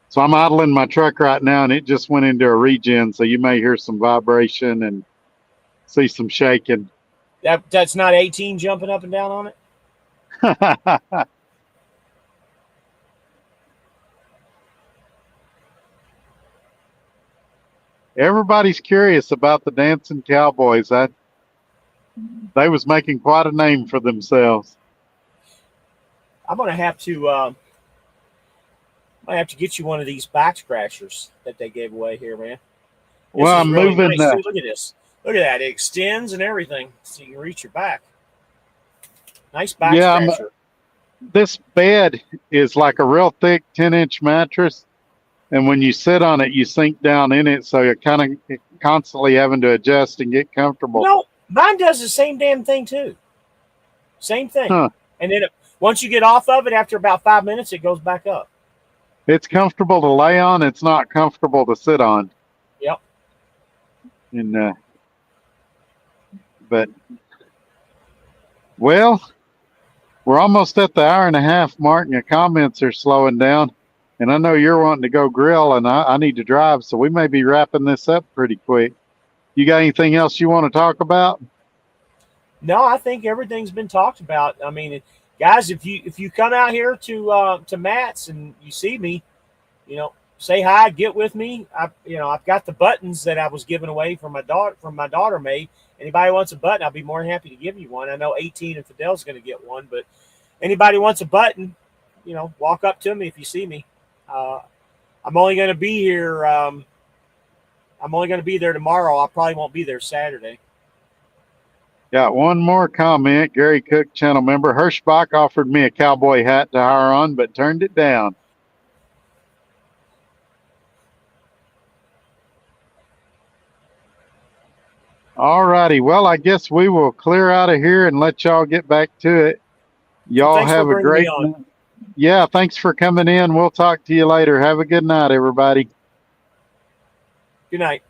So I'm idling my truck right now, and it just went into a regen, so you may hear some vibration and see some shaking. That's not 18 jumping up and down on it? Everybody's curious about the Dancing Cowboys. They was making quite a name for themselves. I'm gonna have to get you one of these back scratchers that they gave away here, man. Well, I'm really moving. Nice. Look at this. Look at that. It extends and everything, so you can reach your back. Nice back scratcher. This bed is like a real thick 10-inch mattress. And when you sit on it, you sink down in it, so you're kind of constantly having to adjust and get comfortable. No, mine does the same damn thing too. Same thing. Huh. And then once you get off of it, after about 5 minutes, it goes back up. It's comfortable to lay on. It's not comfortable to sit on. Yep. And but well, we're almost at the hour and a half mark, and your comments are slowing down. And I know you're wanting to go grill, and I need to drive, so we may be wrapping this up pretty quick. You got anything else you want to talk about? No, I think everything's been talked about. I mean, guys, if you come out here to Matt's and you see me, say hi, get with me. I've got the buttons that I was giving away from my daughter made. Anybody wants a button, I'll be more than happy to give you one. I know 18 and Fidel's going to get one, but anybody wants a button, walk up to me if you see me. I'm only going to be here. I'm only going to be there tomorrow. I probably won't be there Saturday. Got one more comment. Gary Cook, channel member. Hirschbach offered me a cowboy hat to hire on, but turned it down. All righty. Well, I guess we will clear out of here and let y'all get back to it. Y'all have a great night. Yeah, thanks for coming in. We'll talk to you later. Have a good night, everybody. Good night.